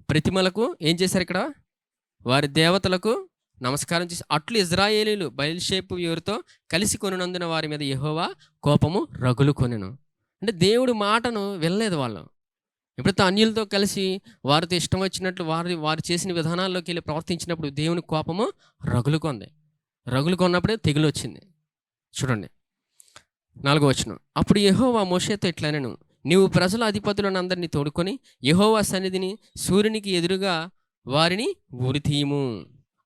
ప్రతిమలకు ఏం చేశారు? ఇక్కడ వారి దేవతలకు నమస్కారం చేసి అట్లు ఇజ్రాయేలీలు బయల్షెబూరుతో కలిసి కొనినందున వారి మీద యెహోవా కోపము రగులుకొనెను. అంటే దేవుడి మాటను వినలేదు వాళ్ళు. ఎప్పుడైతే అన్యులతో కలిసి వారితో ఇష్టం వచ్చినట్లు వారు చేసిన విధానాల్లోకి వెళ్ళి ప్రవర్తించినప్పుడు దేవుని కోపము రగులుకొన్నప్పుడే తెగులు వచ్చింది. చూడండి, 4వ వచనం. అప్పుడు యెహోవా మోషేతో ఇట్లనెను, నీవు ప్రజల అధిపతులను అందరినీ తోడుకొని యెహోవా సన్నిధిని సూర్యునికి ఎదురుగా వారిని ఉరితీయుము.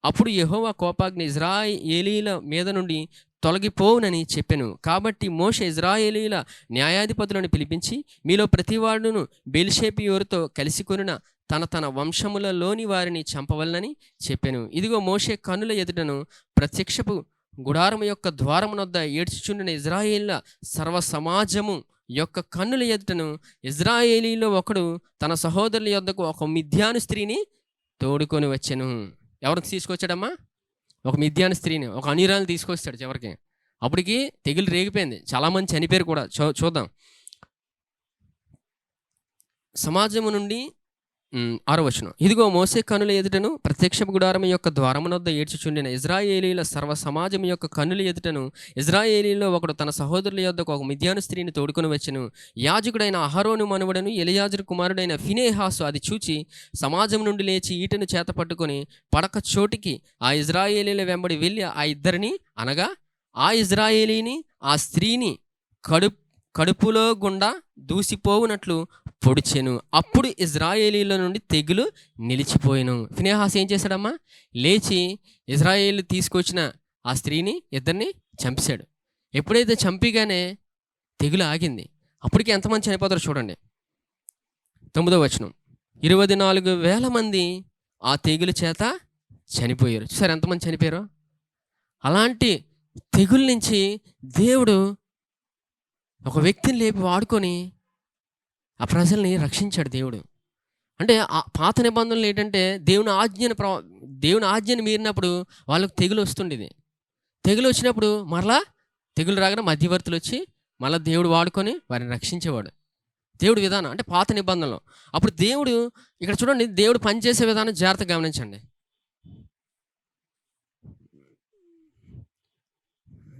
అప్పుడు యెహోవా కోపాగ్ని ఇజ్రాయేలీల మీద నుండి తొలగిపోవునని చెప్పెను. కాబట్టి మోషే ఇజ్రాయేలీల న్యాయాధిపతులను పిలిపించి, మీలో ప్రతివాడును బెల్షెబూరుతో కలిసి కొనిన తన తన వంశములలోని వారిని చంపవలనని చెప్పెను. ఇదిగో మోషే కన్నుల ఎదుటను ప్రత్యక్షపు గుడారము యొక్క ద్వారమునొద్ద ఏడ్చుచుండిన ఇజ్రాయేలీల సర్వ సమాజము యొక్క కన్నుల ఎదుటను ఇజ్రాయేలీలో ఒకడు తన సహోదరుల యొద్దకు ఒక మిద్యాను స్త్రీని తోడుకొని వచ్చెను. ఎవరిని తీసుకొచ్చాడమ్మా? ఒక మిద్యాను స్త్రీని, ఒక అన్యురాలను తీసుకొస్తాడు చివరికి. అప్పటికి తెగులు రేగిపోయింది, చాలామంది చనిపోయారు కూడా. చూద్దాం. సమాజము నుండి 6వ వచనం. ఇదిగో మోసే కన్నుల ఎదుటను ప్రత్యక్షపు గుడారము యొక్క ద్వారమునొద్ద ఏడ్చుచుండిన ఇజ్రాయేలీల సర్వ సమాజం యొక్క కన్నుల ఎదుటను ఇజ్రాయేలీలో ఒకడు తన సహోదరుల యొద్దకు ఒక మిద్యాను స్త్రీని తోడుకొని వచ్చెను. యాజకుడైన అహరోను మనువడను ఎలియాజరు కుమారుడైన ఫినెహాసు అది చూచి సమాజం నుండి లేచి ఈటను చేత పట్టుకొని పడక చోటికి ఆ ఇజ్రాయేలీల వెంబడి వెళ్ళి ఆ ఇద్దరిని, అనగా ఆ ఇజ్రాయేలీని ఆ స్త్రీని కడుపులో గుండా దూసిపోవునట్లు పొడిచెను. అప్పుడు ఇజ్రాయేలీల నుండి తెగులు నిలిచిపోయాను. ఫినెహాసు ఏం చేశాడమ్మా? లేచి ఇజ్రాయేలు తీసుకొచ్చిన ఆ స్త్రీని ఇద్దరిని చంపేశాడు. ఎప్పుడైతే చంపిగానే తెగులు ఆగింది. అప్పటికి ఎంతమంది చనిపోతారో చూడండి. 9వ వచనం. 24,000 మంది ఆ తెగులు చేత చనిపోయారు. చూసారు ఎంతమంది చనిపోయారో? అలాంటి తెగుల నుంచి దేవుడు ఒక వ్యక్తిని లేపి వాడుకొని ఆ ప్రజల్ని రక్షించాడు దేవుడు. అంటే ఆ పాత నిబంధనలు ఏంటంటే దేవుని ఆజ్ఞను మీరినప్పుడు వాళ్ళకు తెగులు వస్తుండేది. తెగులు వచ్చినప్పుడు మరలా తెగులు రాగానే మధ్యవర్తులు వచ్చి మళ్ళీ దేవుడు వాడుకొని వారిని రక్షించేవాడు. దేవుడి విధానం అంటే పాత నిబంధనలు. అప్పుడు దేవుడు ఇక్కడ చూడండి, దేవుడు పనిచేసే విధానం జాగ్రత్తగా గమనించండి.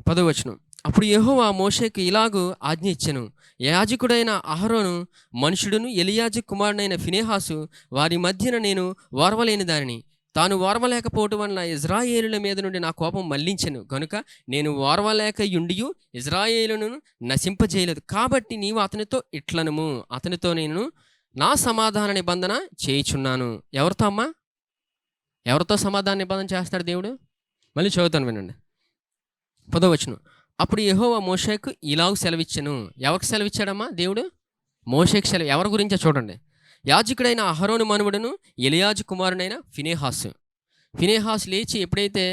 10వ వచనం. అప్పుడు యెహోవా మోషేకు ఇలాగు ఆజ్ఞ ఇచ్చెను, యాజకుడైన అహరోను మనుషుడును ఎలియాజు కుమారుడైన ఫినెహాసు వారి మధ్యన నేను ఓర్వలేని దానిని, తాను ఓర్వలేకపోవటం వలన ఇజ్రాయేలుల మీద నుండి నా కోపం మళ్లించెను గనుక నేను ఓర్వలేక యుండియు ఇజ్రాయేలును నశింపజేయలేదు. కాబట్టి నీవు అతనితో ఇట్లనుము, అతనితో నేను నా సమాధాన నిబంధన చేయుచున్నాను. ఎవరితో అమ్మా? ఎవరితో సమాధాన నిబంధన చేస్తాడు దేవుడు? మళ్ళీ చదువుతాను వినండి. 10వ వచనం. అప్పుడు యెహోవా మోషేకు ఇలాగ సెలవిచ్చెను. ఎవరికి సెలవిచ్చాడమ్మా దేవుడు? మోషేకు సెలవు. ఎవరి గురించో చూడండి. యాజకుడైన అహరోను మనుమడును ఎలియాజు కుమారుడైన ఫినెహాసు లేచి ఎప్పుడైతే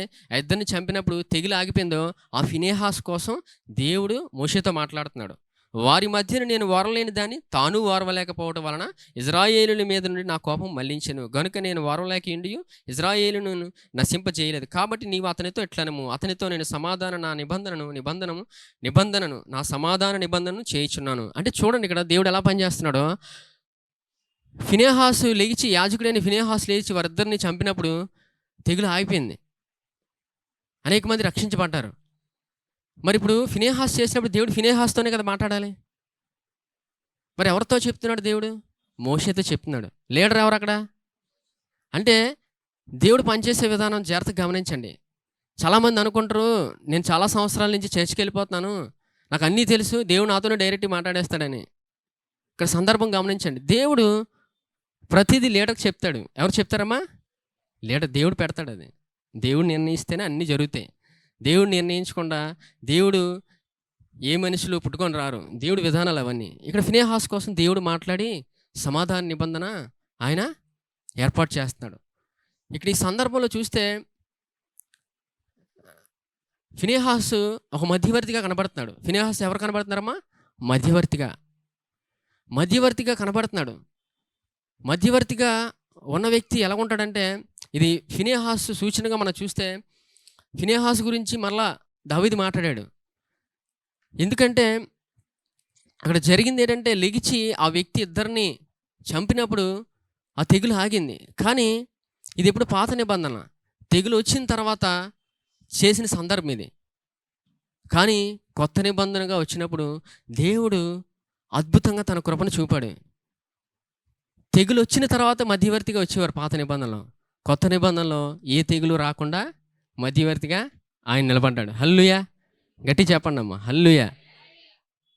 ఇద్దరిని చంపినప్పుడు తెగులు ఆగిపోయిందో ఆ ఫినెహాసు కోసం దేవుడు మోషేతో మాట్లాడుతున్నాడు. వారి మధ్యన నేను ఓర్వలేని దాన్ని తాను ఓర్వలేకపోవడం వలన ఇజ్రాయేలుల మీద నుండి నా కోపం మళ్లించెను గనుక నేను ఓర్వలేక ఇండియు ఇజ్రాయేలును నశింపజేయలేదు. కాబట్టి నీవు అతనితో ఎట్లనము, అతనితో నేను నిబంధనను నా సమాధాన నిబంధనను చేయుచున్నాను. అంటే చూడండి ఇక్కడ దేవుడు ఎలా పనిచేస్తున్నాడో. ఫినెహాసు లేచి, యాజకుడైన ఫినెహాసు లేచి వారిద్దరిని చంపినప్పుడు తెగులు ఆగిపోయింది, అనేక మంది రక్షించబడ్డారు. మరి ఇప్పుడు ఫినెహాసు చేసినప్పుడు దేవుడు ఫినెహాసుతోనే కదా మాట్లాడాలి. మరి ఎవరితో చెప్తున్నాడు దేవుడు? మోషేతో చెప్తున్నాడు. లీడర్ ఎవరు అక్కడ? అంటే దేవుడు పనిచేసే విధానం జాగ్రత్తగా గమనించండి. చాలామంది అనుకుంటారు, నేను చాలా సంవత్సరాల నుంచి చర్చికి వెళ్ళిపోతున్నాను, నాకు అన్నీ తెలుసు, దేవుడు నాతోనే డైరెక్ట్గా మాట్లాడేస్తాడని. ఇక్కడ సందర్భం గమనించండి. దేవుడు ప్రతిదీ లీడర్కి చెప్తాడు. ఎవరు చెప్తారమ్మా? లీడర్. దేవుడు పెడతాడు. అది దేవుడు నిర్ణయిస్తేనే అన్నీ జరుగుతాయి. దేవుడు నిర్ణయించకుండా దేవుడు ఏ మనుషులు పుట్టుకొని రారు. దేవుడి విధానాలు అవన్నీ. ఇక్కడ ఫినెహాసు కోసం దేవుడు మాట్లాడి సమాధాన నిబంధన ఆయన ఏర్పాటు చేస్తున్నాడు. ఇక్కడ ఈ సందర్భంలో చూస్తే ఫినెహాసు ఒక మధ్యవర్తిగా కనబడుతున్నాడు. ఫినెహాసు ఎవరు కనబడుతున్నారమ్మా? మధ్యవర్తిగా కనబడుతున్నాడు. మధ్యవర్తిగా ఉన్న వ్యక్తి ఎలా ఉంటాడంటే, ఇది ఫినెహాసు సూచనగా మనం చూస్తే ఫినెహాసు గురించి మరలా దావీదు మాట్లాడాడు. ఎందుకంటే అక్కడ జరిగింది ఏంటంటే, లెగిచి ఆ వ్యక్తి ఇద్దరిని చంపినప్పుడు ఆ తెగులు ఆగింది. కానీ ఇది ఎప్పుడు పాత నిబంధన. తెగులు వచ్చిన తర్వాత చేసిన సందర్భం ఇది. కానీ కొత్త నిబంధనగా వచ్చినప్పుడు దేవుడు అద్భుతంగా తన కృపను చూపాడు. తెగులు వచ్చిన తర్వాత మధ్యవర్తిగా వచ్చేవారు పాత నిబంధనలో. కొత్త నిబంధనలో ఏ తెగులు రాకుండా మధ్యవర్తిగా ఆయన నిలబడ్డాడు. హల్లెలూయా! గట్టి చెప్పండి అమ్మా, హల్లెలూయా!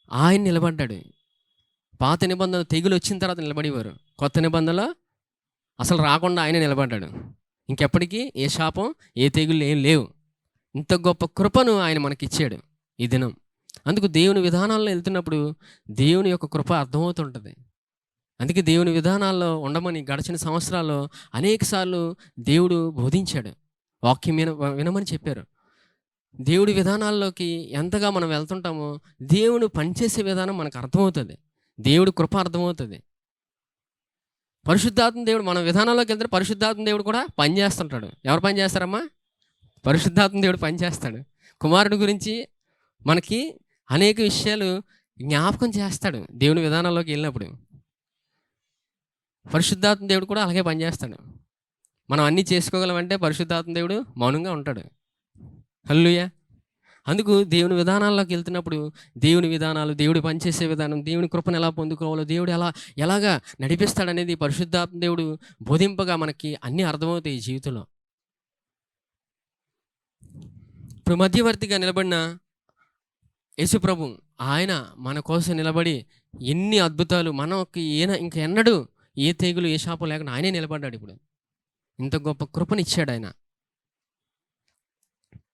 ఆయన నిలబడ్డాడు. పాత నిబంధన తెగులు వచ్చిన తర్వాత నిలబడేవారు. కొత్త నిబంధనలో అసలు రాకుండా ఆయన నిలబడ్డాడు. ఇంకెప్పటికీ ఏ శాపం, ఏ తెగులు ఏం లేవు. ఇంత గొప్ప కృపను ఆయన మనకిచ్చాడు ఈ దినం. అందుకు దేవుని విధానాల్లో వెళ్తున్నప్పుడు దేవుని యొక్క కృప అర్థమవుతుంటుంది. అందుకే దేవుని విధానాల్లో ఉండమని గడిచిన సంవత్సరాల్లో అనేక సార్లు దేవుడు బోధించాడు. వాక్యం వినమని చెప్పారు. దేవుడి విధానాల్లోకి ఎంతగా మనం వెళ్తుంటామో దేవుడు పనిచేసే విధానం మనకు అర్థమవుతుంది. దేవుడి కృప అర్థమవుతుంది. పరిశుద్ధాత్మ దేవుడు మన విధానంలోకి వెళ్తే పరిశుద్ధాత్మ దేవుడు కూడా పనిచేస్తుంటాడు. ఎవరు పని చేస్తారమ్మా? పరిశుద్ధాత్మ దేవుడు పనిచేస్తాడు. కుమారుడి గురించి మనకి అనేక విషయాలు జ్ఞాపకం చేస్తాడు దేవుని విధానంలోకి వెళ్ళినప్పుడు. పరిశుద్ధాత్మ దేవుడు కూడా అలాగే పనిచేస్తాడు. మనం అన్నీ చేసుకోగలమంటే పరిశుద్ధాత్మ దేవుడు మౌనంగా ఉంటాడు. హల్లెలూయా. అందుకు దేవుని విధానాల్లోకి వెళ్తున్నప్పుడు దేవుని విధానాలు, దేవుడు పనిచేసే విధానం, దేవుని కృపను ఎలా పొందుకోవాలో, దేవుడు ఎలాగా నడిపిస్తాడనేది పరిశుద్ధాత్మ దేవుడు బోధింపగా మనకి అన్నీ అర్థమవుతాయి ఈ జీవితంలో. ఇప్పుడు మధ్యవర్తిగా నిలబడిన యేసుప్రభు ఆయన మన కోసం నిలబడి ఎన్ని అద్భుతాలు మనకి ఇంకా ఎన్నడూ ఏ తెగులు ఏ శాపం లేకుండా ఆయనే నిలబడ్డాడు. ఇప్పుడు ఇంత గొప్ప కృపనిచ్చాడు ఆయన.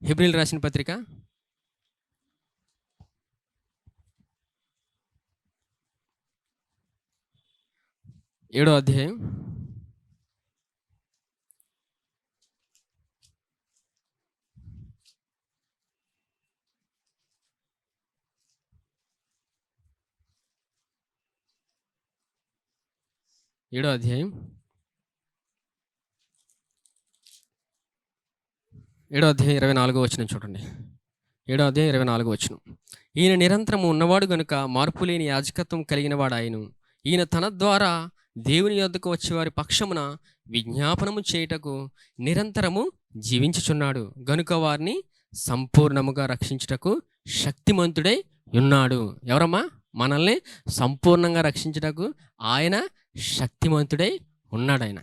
హెబ్రీయులకు రాసిన పత్రిక 7వ అధ్యాయం 7వ అధ్యాయం 24వ వచనం చూడండి. 7వ అధ్యాయం 24వ వచనం. ఈయన నిరంతరము ఉన్నవాడు గనుక మార్పు లేని యాజకత్వం కలిగిన వాడు ఆయను. ఈయన తన ద్వారా దేవుని యొద్దకు వచ్చేవారి పక్షమున విజ్ఞాపనము చేయుటకు నిరంతరము జీవించుచున్నాడు గనుక వారిని సంపూర్ణముగా రక్షించుటకు శక్తిమంతుడై ఉన్నాడు. ఎవరమ్మా? మనల్ని సంపూర్ణంగా రక్షించుటకు ఆయన శక్తిమంతుడై ఉన్నాడు. ఆయన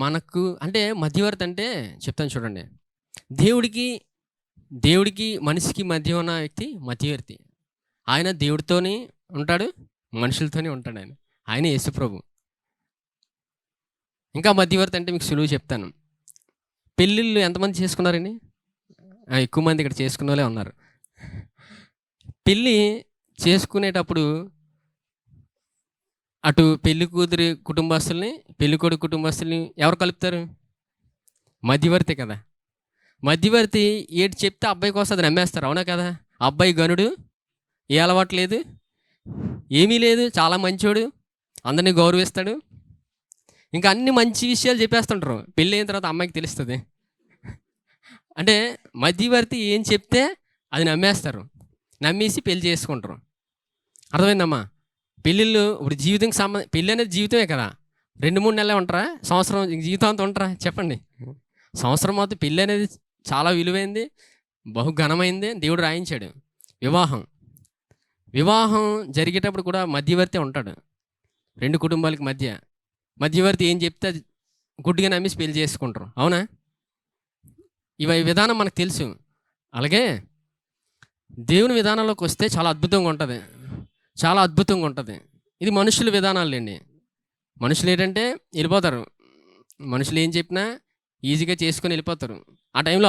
మనకు అంటే మధ్యవర్తి అంటే చెప్తాను చూడండి. దేవుడికి మనిషికి మధ్య ఉన్న వ్యక్తి మధ్యవర్తి. ఆయన దేవుడితోని ఉంటాడు, మనుషులతోనే ఉంటాడు. ఆయన యేసుప్రభు. ఇంకా మధ్యవర్తి అంటే మీకు సులువు చెప్తాను. పెళ్ళిళ్ళు ఎంతమంది చేసుకున్నారండి? ఎక్కువ మంది ఇక్కడ చేసుకున్న వాళ్ళే ఉన్నారు. పెళ్ళి చేసుకునేటప్పుడు అటు పెళ్లి కూతురి కుటుంబస్తుల్ని, పెళ్ళికొడుకు కుటుంబస్తుల్ని ఎవరు కలుపుతారు? మధ్యవర్తి కదా. మధ్యవర్తి ఏటి చెప్తే అబ్బాయి కోసం అది నమ్మేస్తారు. అవునా కదా? అబ్బాయి గనుడు, ఏ అలవాటు లేదు, ఏమీ లేదు, చాలా మంచోడు, అందరినీ గౌరవిస్తాడు, ఇంకా అన్ని మంచి విషయాలు చెప్పేస్తుంటారు. పెళ్ళి అయిన తర్వాత అమ్మాయికి తెలుస్తుంది. అంటే మధ్యవర్తి ఏం చెప్తే అది నమ్మేస్తారు, నమ్మేసి పెళ్లి చేసుకుంటారు. అర్థమైందమ్మా? పెళ్ళిళ్ళు ఇప్పుడు జీవితంకి పెళ్ళి అనేది జీవితమే కదా. 2-3 నెలలే ఉంటారా? సంవత్సరం జీవితం అంతా ఉంటారా? చెప్పండి. సంవత్సరం మొత్తం పెళ్ళి అనేది చాలా విలువైంది, బహుఘనమైంది. దేవుడు రాయించాడు. వివాహం జరిగేటప్పుడు కూడా మధ్యవర్తి ఉంటాడు. 2 కుటుంబాలకి మధ్యవర్తి ఏం చెప్తే అది గుడ్డిగా నమ్మేసి పెళ్లి చేసుకుంటారు. అవునా? ఈ విధానం మనకు తెలుసు. అలాగే దేవుని విధానంలోకి వస్తే చాలా అద్భుతంగా ఉంటుంది. ఇది మనుషుల విధానాలండి. మనుషులు ఏంటంటే వెళ్ళిపోతారు. మనుషులు ఏం చెప్పినా ఈజీగా చేసుకొని వెళ్ళిపోతారు. ఆ టైంలో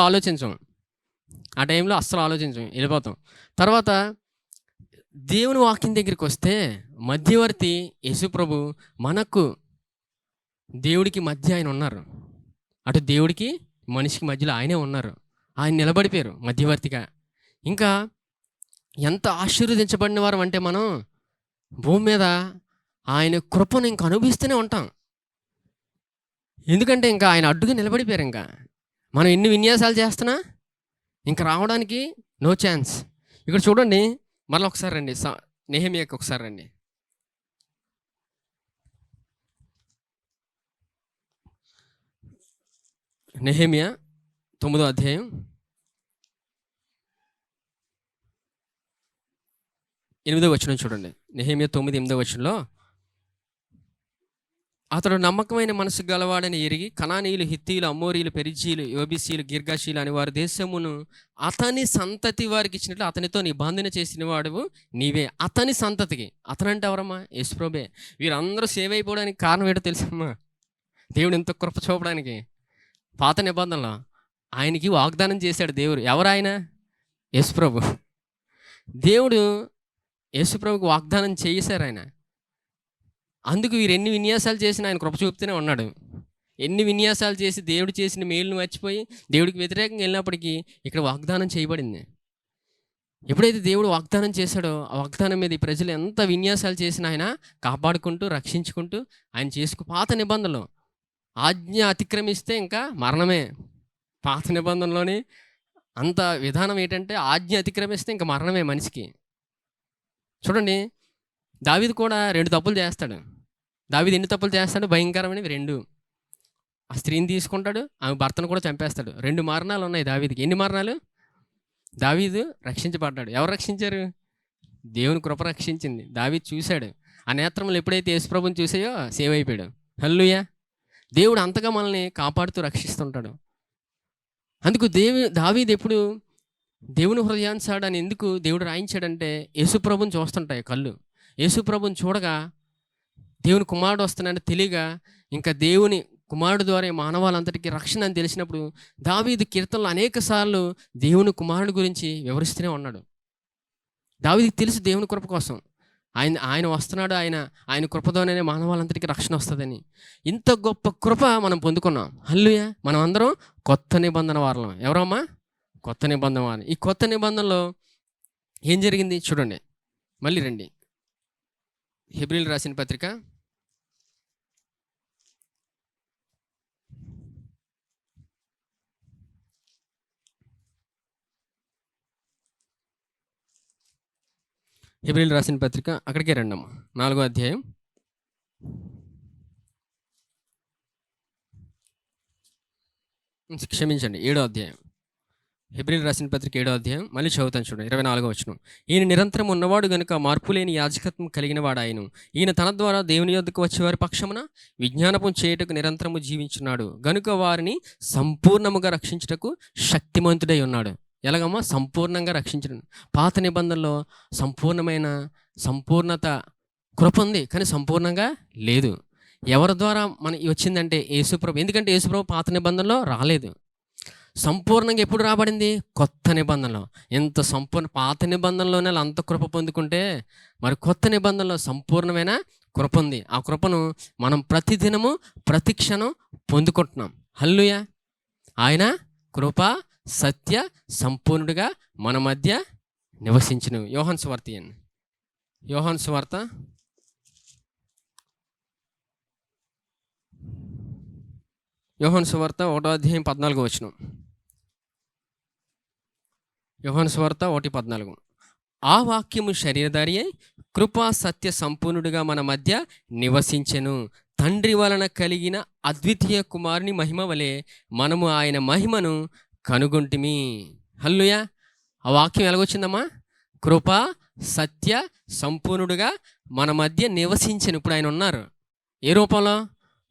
అస్సలు ఆలోచించం, వెళ్ళిపోతాం. తర్వాత దేవుని వాక్యం దగ్గరికి వస్తే మధ్యవర్తి యేసుప్రభు మనకు దేవుడికి మధ్య ఆయన ఉన్నారు. అటు దేవుడికి మనిషికి మధ్యలో ఆయనే ఉన్నారు. ఆయన నిలబడిపోయారు మధ్యవర్తిగా. ఇంకా ఎంత ఆశీర్వదించబడిన వారం అంటే మనం భూమి మీద ఆయన కృపను ఇంకా అనుభవిస్తూనే ఉంటాం. ఎందుకంటే ఇంకా ఆయన అడ్డుగా నిలబడిపోయారు. ఇంకా మనం ఎన్ని విన్యాసాలు చేస్తున్నా ఇంకా రావడానికి నో ఛాన్స్. ఇక్కడ చూడండి, మళ్ళీ ఒకసారి రండి, నెహెమ్యాకి ఒకసారి రండి. నెహెమ్యా 9వ అధ్యాయం 8వ వచనం చూడండి. నెహెమ్యా 9:8 వచనంలో అతడు నమ్మకమైన మనసు గలవాడని ఎరిగి కనానీయులు, హిత్తీయులు, అమోరీయులు, పెరిజీలు, యోబీసీలు, గిర్గాషీలు అని వారి దేశమును అతని సంతతి వారికి ఇచ్చినట్లు అతనితో నిబంధన చేసిన వాడు నీవే. అతని సంతతికి, అతనంటే ఎవరమ్మా? యేసుప్రభువే. వీరందరూ సేవ్ అయిపోవడానికి కారణం ఏంటో తెలుసమ్మా? దేవుడు ఎంత కృప చూపడానికి. పాత నిబంధనలో ఆయనకి వాగ్దానం చేశాడు దేవుడు. ఎవరు ఆయన? యేసుప్రభు. దేవుడు యేసుప్రభుకి వాగ్దానం చేశారు ఆయన. అందుకు వీరు ఎన్ని విన్యాసాలు చేసినా ఆయన కృప చూపుతూనే ఉన్నాడు. ఎన్ని విన్యాసాలు చేసి దేవుడు చేసిన మేలును మర్చిపోయి దేవుడికి వ్యతిరేకంగా వెళ్ళినప్పటికీ ఇక్కడ వాగ్దానం చేయబడింది. ఎప్పుడైతే దేవుడు వాగ్దానం చేశాడో ఆ వాగ్దానం మీద ఈ ప్రజలు ఎంత విన్యాసాలు చేసినా ఆయన కాపాడుకుంటూ రక్షించుకుంటూ ఆయన పాత నిబంధనలో ఆజ్ఞ అతిక్రమిస్తే ఇంకా మరణమే. పాత నిబంధనలోని అంత విధానం ఏంటంటే ఆజ్ఞ అతిక్రమిస్తే ఇంకా మరణమే మనిషికి. చూడండి, దావీదు కూడా 2 తప్పులు చేస్తాడు. దావీదు ఎన్ని తప్పులు చేస్తాడు? భయంకరమైనవి 2. ఆ స్త్రీని తీసుకుంటాడు, ఆమె భర్తను కూడా చంపేస్తాడు. 2 మరణాలు ఉన్నాయి దావీదుకి. ఎన్ని మరణాలు? దావీదు రక్షించబడ్డాడు. ఎవరు రక్షించారు? దేవుని కృప రక్షించింది. దావీదు చూశాడు. ఆ నేత్రములు ఎప్పుడైతే యేసుప్రభుని చూసాయో సేవ్ అయిపోయాడు. హల్లెలూయా. దేవుడు అంతగా మనల్ని కాపాడుతూ రక్షిస్తుంటాడు. అందుకు దావీదు ఎప్పుడు దేవుని హృదయానుసాడని ఎందుకు దేవుడు రాయించాడంటే యేసుప్రభుని చూస్తుంటాయి కళ్ళు. యేసుప్రభుని చూడగా దేవుని కుమారుడు వస్తున్నాడని తెలియగా ఇంకా దేవుని కుమారుడు ద్వారా మానవాళంతటికీ రక్షణ అని తెలిసినప్పుడు దావీదు కీర్తనలు అనేక సార్లు దేవుని కుమారుడు గురించి వివరిస్తూనే ఉన్నాడు. దావీదుకి తెలుసు దేవుని కృప కోసం ఆయన వస్తున్నాడు, ఆయన కృపతోనే మానవాళంతటికీ రక్షణ వస్తుందని. ఇంత గొప్ప కృప మనం పొందుకున్నాం. హల్లెలూయా. మనం అందరం కొత్త నిబంధన వారలం. ఎవరమ్మా? కొత్త నిబంధన వారు. ఈ కొత్త నిబంధనలో ఏం జరిగింది చూడండి. మళ్ళీ రండి, హెబ్రీయులకు రాసిన పత్రిక 4వ అక్కడికే రండమ్మా. 4వ అధ్యాయం క్షమించండి, 7వ అధ్యాయం. హెబ్రీయులకు రాసిన పత్రిక 7వ అధ్యాయం మళ్ళీ చదువుతాను చూడండి. 24వ వచనం. ఈయన నిరంతరం ఉన్నవాడు గనుక మార్పులేని యాజకత్వం కలిగిన వాడు ఆయన. ఈయన తన ద్వారా దేవుని యొద్దకు వచ్చేవారి పక్షమున విజ్ఞాపనం చేయుటకు నిరంతరము జీవించున్నాడు గనుక వారిని సంపూర్ణముగా రక్షించుటకు శక్తిమంతుడై ఉన్నాడు. ఎలాగమ్మా? సంపూర్ణంగా రక్షించడం. పాత నిబంధనలో సంపూర్ణత కృప ఉంది, కానీ సంపూర్ణంగా లేదు. ఎవరి ద్వారా వచ్చిందంటే యేసుప్రభు. ఎందుకంటే యేసుప్రభు పాత నిబంధనలో రాలేదు. సంపూర్ణంగా ఎప్పుడు రాబడింది? కొత్త నిబంధనలో. ఎంత పాత నిబంధనలోనే అంత కృప పొందుకుంటే మరి కొత్త నిబంధనలో సంపూర్ణమైన కృప ఉంది. ఆ కృపను మనం ప్రతిదినము ప్రతి క్షణం పొందుకుంటున్నాం. హల్లెలూయా. ఆయన కృప సత్య సంపూర్ణుడిగా మన మధ్య నివసించును. యోహాను సువార్త 1వ అధ్యాయం 14వ వచనం. యోహాను సువార్త 1:14. ఆ వాక్యము శరీరధారి అయి కృపా సత్య సంపూర్ణుడిగా మన మధ్య నివసించెను. తండ్రి వలన కలిగిన అద్వితీయ కుమారుని మహిమ వలె మనము ఆయన మహిమను కనుగొంటిమి. హల్లెలూయా. ఆ వాక్యం ఎలాగొచ్చిందమ్మా? కృపా సత్య సంపూర్ణుడుగా మన మధ్య నివసించెను. ఇప్పుడు ఆయన ఉన్నారు. ఏ రూపంలో?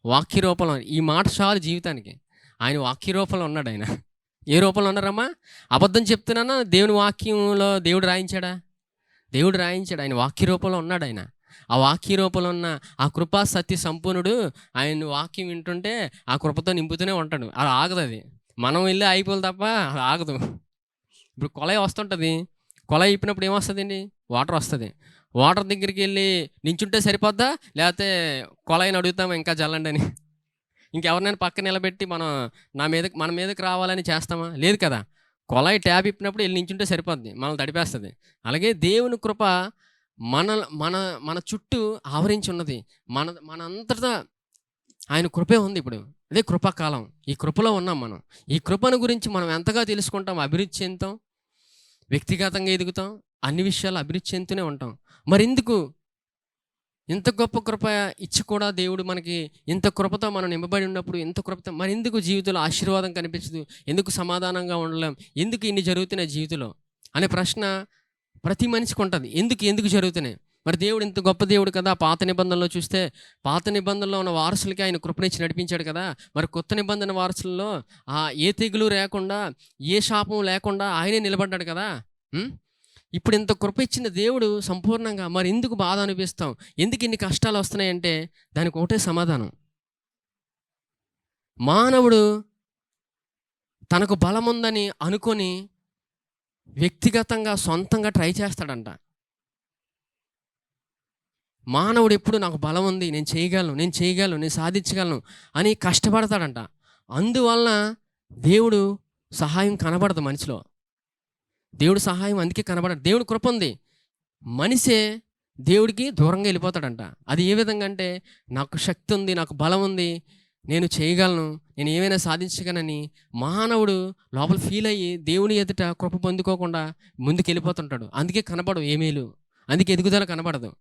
వాక్య రూపంలో. ఈ మాట చాలు జీవితానికి. ఆయన వాక్య రూపంలో ఉన్నాడు. ఆయన ఏ రూపంలో ఉన్నారమ్మా? అబద్ధం చెప్తున్నానా? దేవుని వాక్యంలో దేవుడు రాయించాడా? దేవుడు రాయించాడు. ఆయన వాక్య రూపంలో ఉన్నాడు. ఆయన ఆ వాక్య రూపంలో ఉన్న ఆ కృపా సత్య సంపూర్ణుడు ఆయన వాక్యం వింటుంటే ఆ కృపతో నింపుతూనే ఉంటాడు. అది ఆగదు. అది మనం వెళ్ళి అయిపోవాలి తప్ప అది ఆగదు. ఇప్పుడు కొలాయి వస్తుంటుంది. కొలాయి ఇప్పినప్పుడు ఏమొస్తుందండి? వాటర్ వస్తుంది. వాటర్ దగ్గరికి వెళ్ళి నించుంటే సరిపోద్దా? లేకపోతే కొలాయిని అడుగుతామా ఇంకా జల్లండి అని? ఇంకెవరినైనా పక్కన నిలబెట్టి మన మీదకి రావాలని చేస్తామా? లేదు కదా. కొలాయి ట్యాప్ ఇప్పినప్పుడు వెళ్ళి నించుంటే సరిపోద్ది, మనల్ని తడిపేస్తుంది. అలాగే దేవుని కృప మన మన మన చుట్టూ ఆవరించి ఉన్నది. మనంతటా ఆయన కృపే ఉంది. ఇప్పుడు అదే కృపాకాలం. ఈ కృపలో ఉన్నాం మనం. ఈ కృపను గురించి మనం ఎంతగా తెలుసుకుంటాం, అభివృద్ధి చెందుతాం, వ్యక్తిగతంగా ఎదుగుతాం, అన్ని విషయాలు అభివృద్ధి చెందుతూనే ఉంటాం. మరి ఎందుకు ఇంత గొప్ప కృప ఇచ్చి కూడా దేవుడు మనకి ఇంత కృపతో మనం నింపబడి ఉన్నప్పుడు, ఇంత కృపతో మరి ఎందుకు జీవితంలో ఆశీర్వాదం కనిపించదు? ఎందుకు సమాధానంగా ఉండలేం? ఎందుకు ఇన్ని జరుగుతున్నాయి జీవితంలో అనే ప్రశ్న ప్రతి మనిషికి ఉంటుంది. ఎందుకు జరుగుతున్నాయి? మరి దేవుడు ఇంత గొప్ప దేవుడు కదా, పాత నిబంధనలో చూస్తే పాత నిబంధనలో ఉన్న వారసులకి ఆయన కృపనిచ్చి నడిపించాడు కదా, మరి కొత్త నిబంధన వారసుల్లో ఏ తెగులు లేకుండా ఏ శాపం లేకుండా ఆయనే నిలబడ్డాడు కదా. ఇప్పుడు ఇంత కృప ఇచ్చిన దేవుడు సంపూర్ణంగా మరి ఎందుకు బాధ అనిపిస్తాం, ఎందుకు ఇన్ని కష్టాలు వస్తున్నాయంటే దానికి ఒకటే సమాధానం. మానవుడు తనకు బలం ఉందని అనుకొని వ్యక్తిగతంగా సొంతంగా ట్రై చేస్తాడంట. మానవుడు ఎప్పుడు నాకు బలం ఉంది, నేను చేయగలను, నేను సాధించగలను అని కష్టపడతాడంట. అందువలన దేవుడు సహాయం కనబడదు మనిషిలో. దేవుడు సహాయం అందుకే కనబడదు. దేవుడు కృప ఉంది, మనిషే దేవుడికి దూరంగా వెళ్ళిపోతాడంట. అది ఏ విధంగా అంటే, నాకు శక్తి ఉంది, నాకు బలం ఉంది, నేను చేయగలను, నేను ఏమైనా సాధించగలనని మానవుడు లోపల ఫీల్ అయ్యి దేవుని ఎదుట కృప పొందుకోకుండా ముందుకు వెళ్ళిపోతుంటాడు. అందుకే కనబడవు ఏమీలు, అందుకే ఎదుగుదల కనబడదు.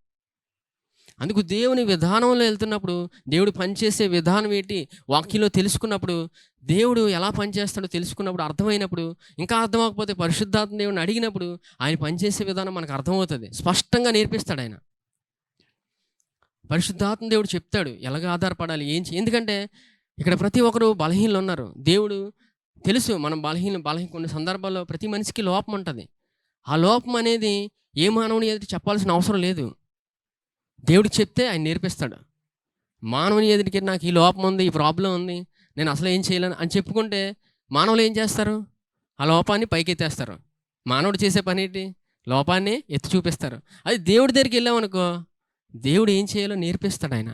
అందుకు దేవుని విధానంలో వెళ్తున్నప్పుడు, దేవుడు పనిచేసే విధానం ఏంటి వాక్యంలో తెలుసుకున్నప్పుడు, దేవుడు ఎలా పనిచేస్తాడో తెలుసుకున్నప్పుడు, అర్థమైనప్పుడు, ఇంకా అర్థమవకపోతే పరిశుద్ధాత్మ దేవుడిని అడిగినప్పుడు ఆయన పనిచేసే విధానం మనకు అర్థమవుతుంది. స్పష్టంగా నేర్పిస్తాడు ఆయన. పరిశుద్ధాత్మ దేవుడు చెప్తాడు ఎలాగ ఆధారపడాలి, ఎందుకంటే ఇక్కడ ప్రతి ఒక్కరు బలహీనలు ఉన్నారు. దేవుడు తెలుసు మనం బలహీన కొన్ని సందర్భాల్లో ప్రతి మనిషికి లోపం ఉంటుంది. ఆ లోపం అనేది ఏ మానవుని ఎదుటి చెప్పాల్సిన అవసరం లేదు. దేవుడికి చెప్తే ఆయన నేర్పిస్తాడు. మానవుని ఎదుటికి నాకు ఈ లోపం ఉంది, ఈ ప్రాబ్లం ఉంది, నేను అసలు ఏం చేయలేను అని చెప్పుకుంటే మానవులు ఏం చేస్తారు, ఆ లోపాన్ని పైకెత్తేస్తారు. మానవుడు చేసే పని ఏంటి, లోపాన్ని ఎత్తి చూపిస్తారు. అది దేవుడి దగ్గరికి వెళ్ళామనుకో, దేవుడు ఏం చేయాలో నేర్పిస్తాడు. ఆయన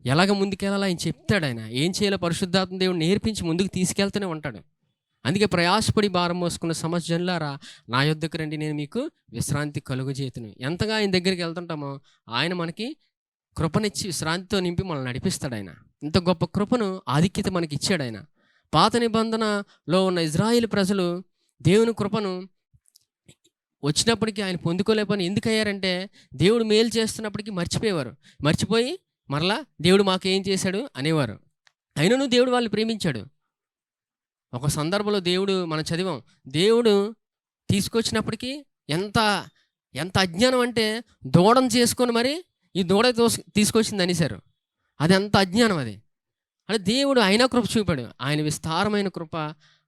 ఎలాగ ముందుకెళ్ళాలో ఆయన చెప్తాడు. ఆయన ఏం చేయాలో పరిశుద్ధాత్మ దేవుడు నేర్పించి ముందుకు తీసుకెళ్తూనే ఉంటాడు. అందుకే ప్రయాసపడి భారం మోసుకున్న సమస్యలారా నా యొద్దకు రండి, నేను మీకు విశ్రాంతి కలుగజేతును. ఎంతగా ఆయన దగ్గరికి వెళ్తుంటామో ఆయన మనకి కృపనిచ్చి విశ్రాంతితో నింపి మనల్ని నడిపిస్తాడు. ఆయన ఇంత గొప్ప కృపను ఆధిక్యత మనకి ఇచ్చాడు. ఆయన పాత నిబంధనలో ఉన్న ఇజ్రాయేల్ ప్రజలు దేవుని కృపను వచ్చినప్పటికీ ఆయన పొందుకోలేపని ఎందుకు అయ్యారంటే, దేవుడు మేలు చేస్తున్నప్పటికీ మర్చిపోయేవారు. మర్చిపోయి మరలా దేవుడు మాకేం చేశాడు అనేవారు. అయినను దేవుడు వాళ్ళని ప్రేమించాడు. ఒక సందర్భంలో దేవుడు మనం చదివాం, దేవుడు తీసుకొచ్చినప్పటికీ ఎంత ఎంత అజ్ఞానం అంటే, దూడను చేసుకొని మరి ఈ దూడ తీసుకొచ్చింది అనేసారు. అది ఎంత అజ్ఞానం అది. అంటే దేవుడు అయినా కృప చూపాడు. ఆయన విస్తారమైన కృప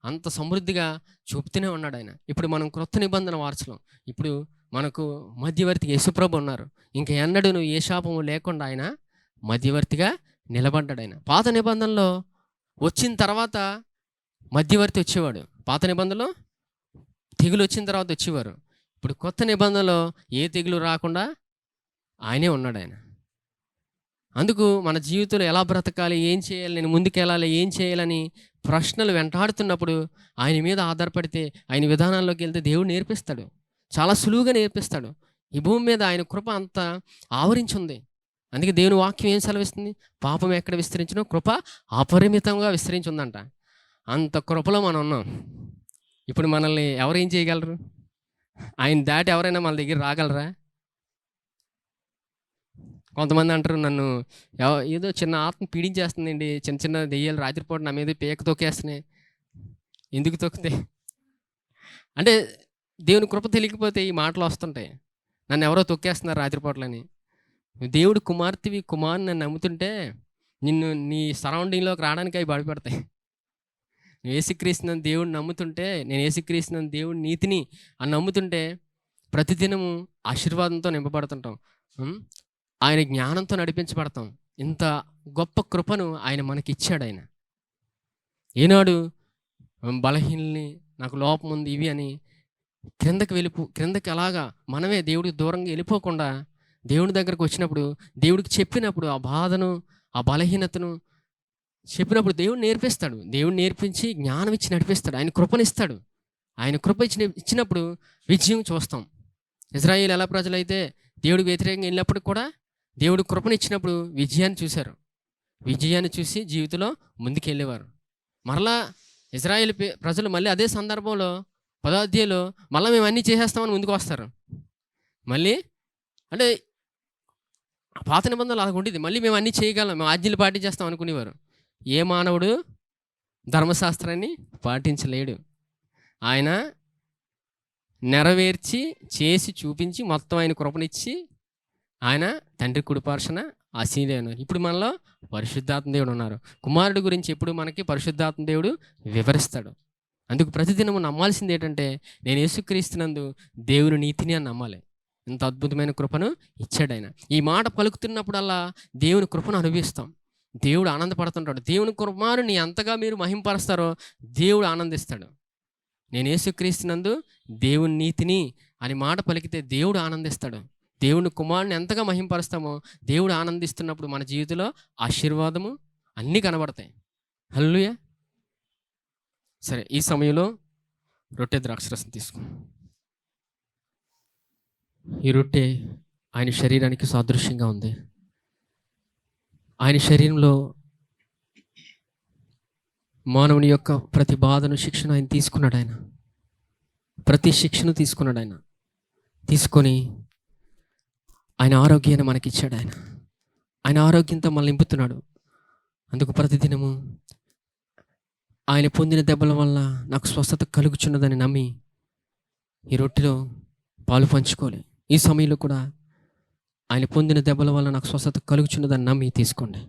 అంత సమృద్ధిగా చూపుతూనే ఉన్నాడు ఆయన. ఇప్పుడు మనం క్రొత్త నిబంధన వారసులం. ఇప్పుడు మనకు మధ్యవర్తిగా యేసుప్రభు ఉన్నారు. ఇంకా ఎన్నడూ ఏ శాపము లేకుండా ఆయన మధ్యవర్తిగా నిలబడ్డాడు. ఆయన పాత నిబంధనలో వచ్చిన తర్వాత మధ్యవర్తి వచ్చేవాడు. పాత నిబంధనలో తెగులు వచ్చిన తర్వాత వచ్చేవారు. ఇప్పుడు కొత్త నిబంధనలో ఏ తెగులు రాకుండా ఆయనే ఉన్నాడు. ఆయన అందుకు మన జీవితంలో ఎలా బ్రతకాలి, ఏం చేయాలి, నేను ముందుకెళ్ళాలి, ఏం చేయాలని ప్రశ్నలు వెంటాడుతున్నప్పుడు ఆయన మీద ఆధారపడితే, ఆయన విధానాల్లోకి వెళ్తే దేవుడు నేర్పిస్తాడు. చాలా సులువుగా నేర్పిస్తాడు. ఈ భూమి మీద ఆయన కృప అంతా ఆవరించి ఉంది. అందుకే దేవుని వాక్యం ఏం సెలవిస్తుంది, పాపం ఎక్కడ విస్తరించినో కృప అపరిమితంగా విస్తరించి ఉందంట. అంత కృపలో మనం ఉన్నాం. ఇప్పుడు మనల్ని ఎవరేం చేయగలరు? ఆయన దాటి ఎవరైనా మన దగ్గర రాగలరా? కొంతమంది అంటారు, నన్ను ఏదో చిన్న ఆత్మ పీడించేస్తుందండి, చిన్న చిన్న దెయ్యాలు రాత్రిపూట నా మీద పేక తొక్కేస్తున్నాయి. ఎందుకు తొక్కితే అంటే దేవుని కృప తెలియకపోతే ఈ మాటలు వస్తుంటాయి, నన్ను ఎవరో తొక్కేస్తున్నారు రాత్రిపూటలని. దేవుడు కుమార్తెవి కుమారుని నన్ను నమ్ముతుంటే నిన్ను నీ సరౌండింగ్లోకి రావడానికి అవి బడిపెడతాయి. నువ్వు యేసుక్రీస్తుని దేవుడిని నమ్ముతుంటే, నేను యేసుక్రీస్తుని దేవుడి నీతిని అని నమ్ముతుంటే ప్రతిదినము ఆశీర్వాదంతో నింపబడుతుంటాం. ఆయన జ్ఞానంతో నడిపించబడతాం. ఇంత గొప్ప కృపను ఆయన మనకి ఇచ్చాడు. ఆయన ఏనాడు బలహీనల్ని, నాకు లోపం ఉంది ఇవి అని క్రిందకి అలాగా మనమే దేవుడికి దూరంగా వెళ్ళిపోకుండా దేవుని దగ్గరకు వచ్చినప్పుడు, దేవుడికి చెప్పినప్పుడు ఆ బాధను, ఆ బలహీనతను చెప్పినప్పుడు దేవుడు నేర్పిస్తాడు. దేవుడు నేర్పించి జ్ఞానం ఇచ్చి నడిపిస్తాడు. ఆయన కృపనిస్తాడు. ఆయన కృప ఇచ్చినప్పుడు విజయం చూస్తాం. ఇజ్రాయేల్ ఎలా ప్రజలైతే దేవుడికి వ్యతిరేకంగా వెళ్ళినప్పుడు కూడా దేవుడు కృపనిచ్చినప్పుడు విజయాన్ని చూశారు. విజయాన్ని చూసి జీవితంలో ముందుకు వెళ్ళేవారు. మరలా ఇజ్రాయేల్ ప్రజలు మళ్ళీ అదే సందర్భంలో 10వ అధ్యాయంలో మళ్ళీ మేము అన్నీ చేసేస్తామని ముందుకు వస్తారు. మళ్ళీ అంటే పాత నిబంధనలు అలా ఉండేది. మళ్ళీ మేము అన్నీ చేయగలం, మేము ఆజ్ఞలు పాటించేస్తాం అనుకునేవారు. ఏ మానవుడు ధర్మశాస్త్రాన్ని పాటించలేడు. ఆయన నెరవేర్చి చేసి చూపించి మొత్తం ఆయన కృపనిచ్చి ఆయన తండ్రి కుడిపార్శన ఆసీనుడైనారు. ఇప్పుడు మనలో పరిశుద్ధాత్మ దేవుడు ఉన్నారు. కుమారుడు గురించి ఎప్పుడు మనకి పరిశుద్ధాత్మ దేవుడు వివరిస్తాడు. అందుకు ప్రతిదినము నమ్మాల్సింది ఏంటంటే, నేను యేసుక్రీస్తునందు దేవుని నీతిని అని నమ్మాలి. ఇంత అద్భుతమైన కృపను ఇచ్చాడు ఆయన. ఈ మాట పలుకుతున్నప్పుడల్లా దేవుని కృపను అనుభవిస్తాం. దేవుడు ఆనందపడుతుంటాడు. దేవుని కుమారుని ఎంతగా మీరు మహింపరుస్తారో దేవుడు ఆనందిస్తాడు. నేను యేసుక్రీస్తునందు దేవుని నీతిని అని మాట పలికితే దేవుడు ఆనందిస్తాడు. దేవుని కుమారుని ఎంతగా మహింపరుస్తామో దేవుడు ఆనందిస్తున్నప్పుడు మన జీవితంలో ఆశీర్వాదము అన్నీ కనబడతాయి. హల్లెలూయా. సరే, ఈ సమయంలో రొట్టె ద్రాక్షరసం తీసుకో. ఈ రొట్టె ఆయన శరీరానికి సాదృశ్యంగా ఉంది. ఆయన శరీరంలో మానవుని యొక్క ప్రతి బాధను, శిక్షను ఆయన తీసుకున్నాడు. ఆయన ప్రతి శిక్షను తీసుకున్నాడు. ఆయన తీసుకొని ఆయన ఆరోగ్యాన్ని మనకిచ్చాడు. ఆయన ఆరోగ్యంతో మనల్ని నింపుతున్నాడు. అందుకు ప్రతిదినము ఆయన పొందిన దెబ్బల వల్ల నాకు స్వస్థత కలుగుచున్నదని నమ్మి ఈ రొట్టెలో పాలు పంచుకోవాలి. ఈ సమయంలో కూడా ఆయన పొందిన దెబ్బల వల్ల నాకు స్వస్థత కలుగుచున్నదని నమ్మి తీసుకోండి.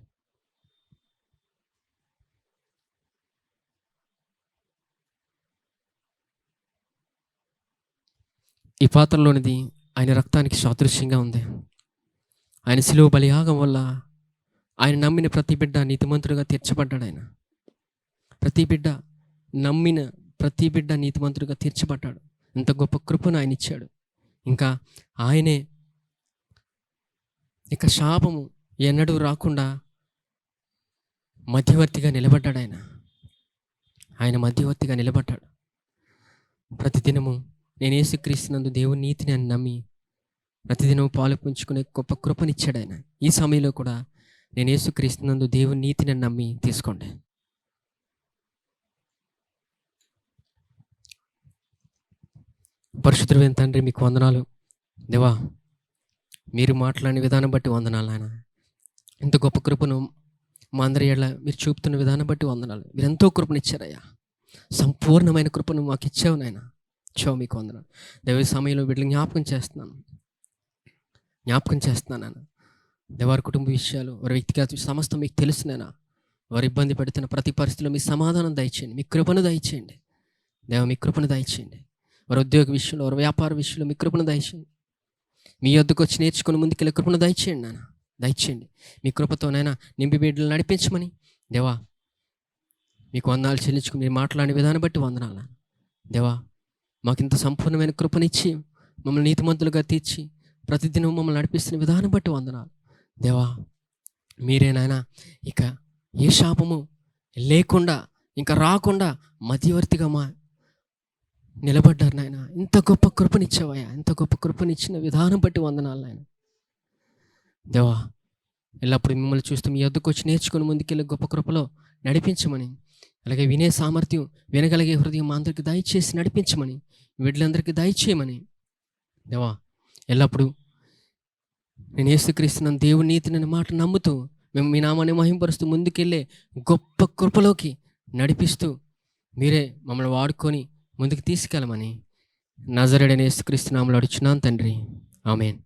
ఈ పాత్రలోనిది ఆయన రక్తానికి సాదృశ్యంగా ఉంది. ఆయన శిలువ బలియాగం వల్ల ఆయన నమ్మిన ప్రతి బిడ్డ నీతిమంతుడిగా తీర్చబడ్డాడు. ఆయన నమ్మిన ప్రతి బిడ్డ నీతిమంతుడిగా తీర్చబడ్డాడు. ఇంత గొప్ప కృపను ఆయన ఇచ్చాడు. ఇంకా ఆయనే ఇక శాపము ఎన్నడూ రాకుండా మధ్యవర్తిగా నిలబడ్డాడు. ఆయన మధ్యవర్తిగా నిలబడ్డాడు. ప్రతిదినము నేను యేసుక్రీస్తునందు దేవుని నీతిని అని నమ్మి ప్రతిదినం పాలు పంచుకునే గొప్ప కృపనిచ్చాడు ఆయన. ఈ సమయంలో కూడా నేను యేసుక్రీస్తునందు దేవుని నీతిని నమ్మి తీసుకోండి. పరిశుద్ధుడైన తండ్రి, మీకు వందనాలు దేవా. మీరు మాట్లాడిన విధానం బట్టి వందనాలు ఆయన. ఇంత గొప్ప కృపను మా అందరి ఏళ్ళ మీరు చూపుతున్న విధానం బట్టి వందనాలు. మీరు ఎంతో కృపనిచ్చారయ్యా. సంపూర్ణమైన కృపను మాకు ఇచ్చావు నాయన. ఇచ్చావు, మీకు వందనాలు దేవ. సమయంలో వీటిని జ్ఞాపకం చేస్తున్నాను నాన్న. దేవారి కుటుంబ విషయాలు, వారి వ్యక్తిగత సమస్తం మీకు తెలుసునేనా. వారు ఇబ్బంది పెడుతున్న ప్రతి పరిస్థితిలో మీ సమాధానం దయచేయండి, మీ కృపను దయచేయండి దేవ. మీ కృపను దయచేయండి. వారి ఉద్యోగ విషయంలో, వారి వ్యాపార విషయంలో మీ కృపను దయచేయండి. మీ వద్దకు వచ్చి నేర్చుకుని ముందుకెళ్ళే కృపను దయచేయండి నాన్న. దయచేయండి మీ కృపతోనైనా నింపి బిడ్డలు నడిపించమని దేవా మీకు వందనాలు చెల్లించుకుని మీరు మాట్లాడిన విధానం బట్టి వందనాలు దేవా. మాకింత సంపూర్ణమైన కృపనిచ్చి మమ్మల్ని నీతిమంతులుగా తీర్చి ప్రతిదినం మమ్మల్ని నడిపిస్తున్న విధానం బట్టి వందనాలు దేవా. మీరేనాయనా ఇక ఏ శాపము లేకుండా ఇంకా రాకుండా మధ్యవర్తిగా నిలబడ్డారు నాయన. ఇంత గొప్ప కృపనిచ్చావయ్యా. ఇంత గొప్ప కృపనిచ్చిన విధానం బట్టి వందనాలు నాయన దేవా. ఎల్లప్పుడు మిమ్మల్ని చూస్తూ మీ వద్దకు వచ్చి నేర్చుకుని ముందుకెళ్ళి గొప్ప కృపలో నడిపించమని, అలాగే వినే సామర్థ్యం, వినగలిగే హృదయం మా అందరికీ దయచేసి నడిపించమని, వీళ్ళందరికీ దయచేయమని దేవా. ఎల్లప్పుడూ నేను యేసుక్రీస్తున్న దేవుని నీతిని మాట నమ్ముతూ మేము మీ నామాన్ని మహింపరుస్తూ ముందుకెళ్ళే గొప్ప కృపలోకి నడిపిస్తూ మీరే మమ్మల్ని వాడుకొని ముందుకు తీసుకెళ్ళమని నజరేయుడైన యేసుక్రీస్తు నామములో అడుగుచున్నాను తండ్రి, ఆమేన్.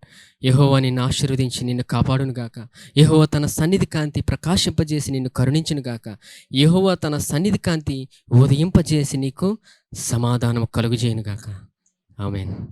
యెహోవా నిన్ను ఆశీర్వదించి నిన్ను కాపాడును గాక. యెహోవా తన సన్నిధి కాంతి ప్రకాశింపజేసి నిన్ను కరుణించును గాక. యెహోవా తన సన్నిధి కాంతి ఉదయింపజేసి నీకు సమాధానం కలుగజేయును గాక. ఆమేన్.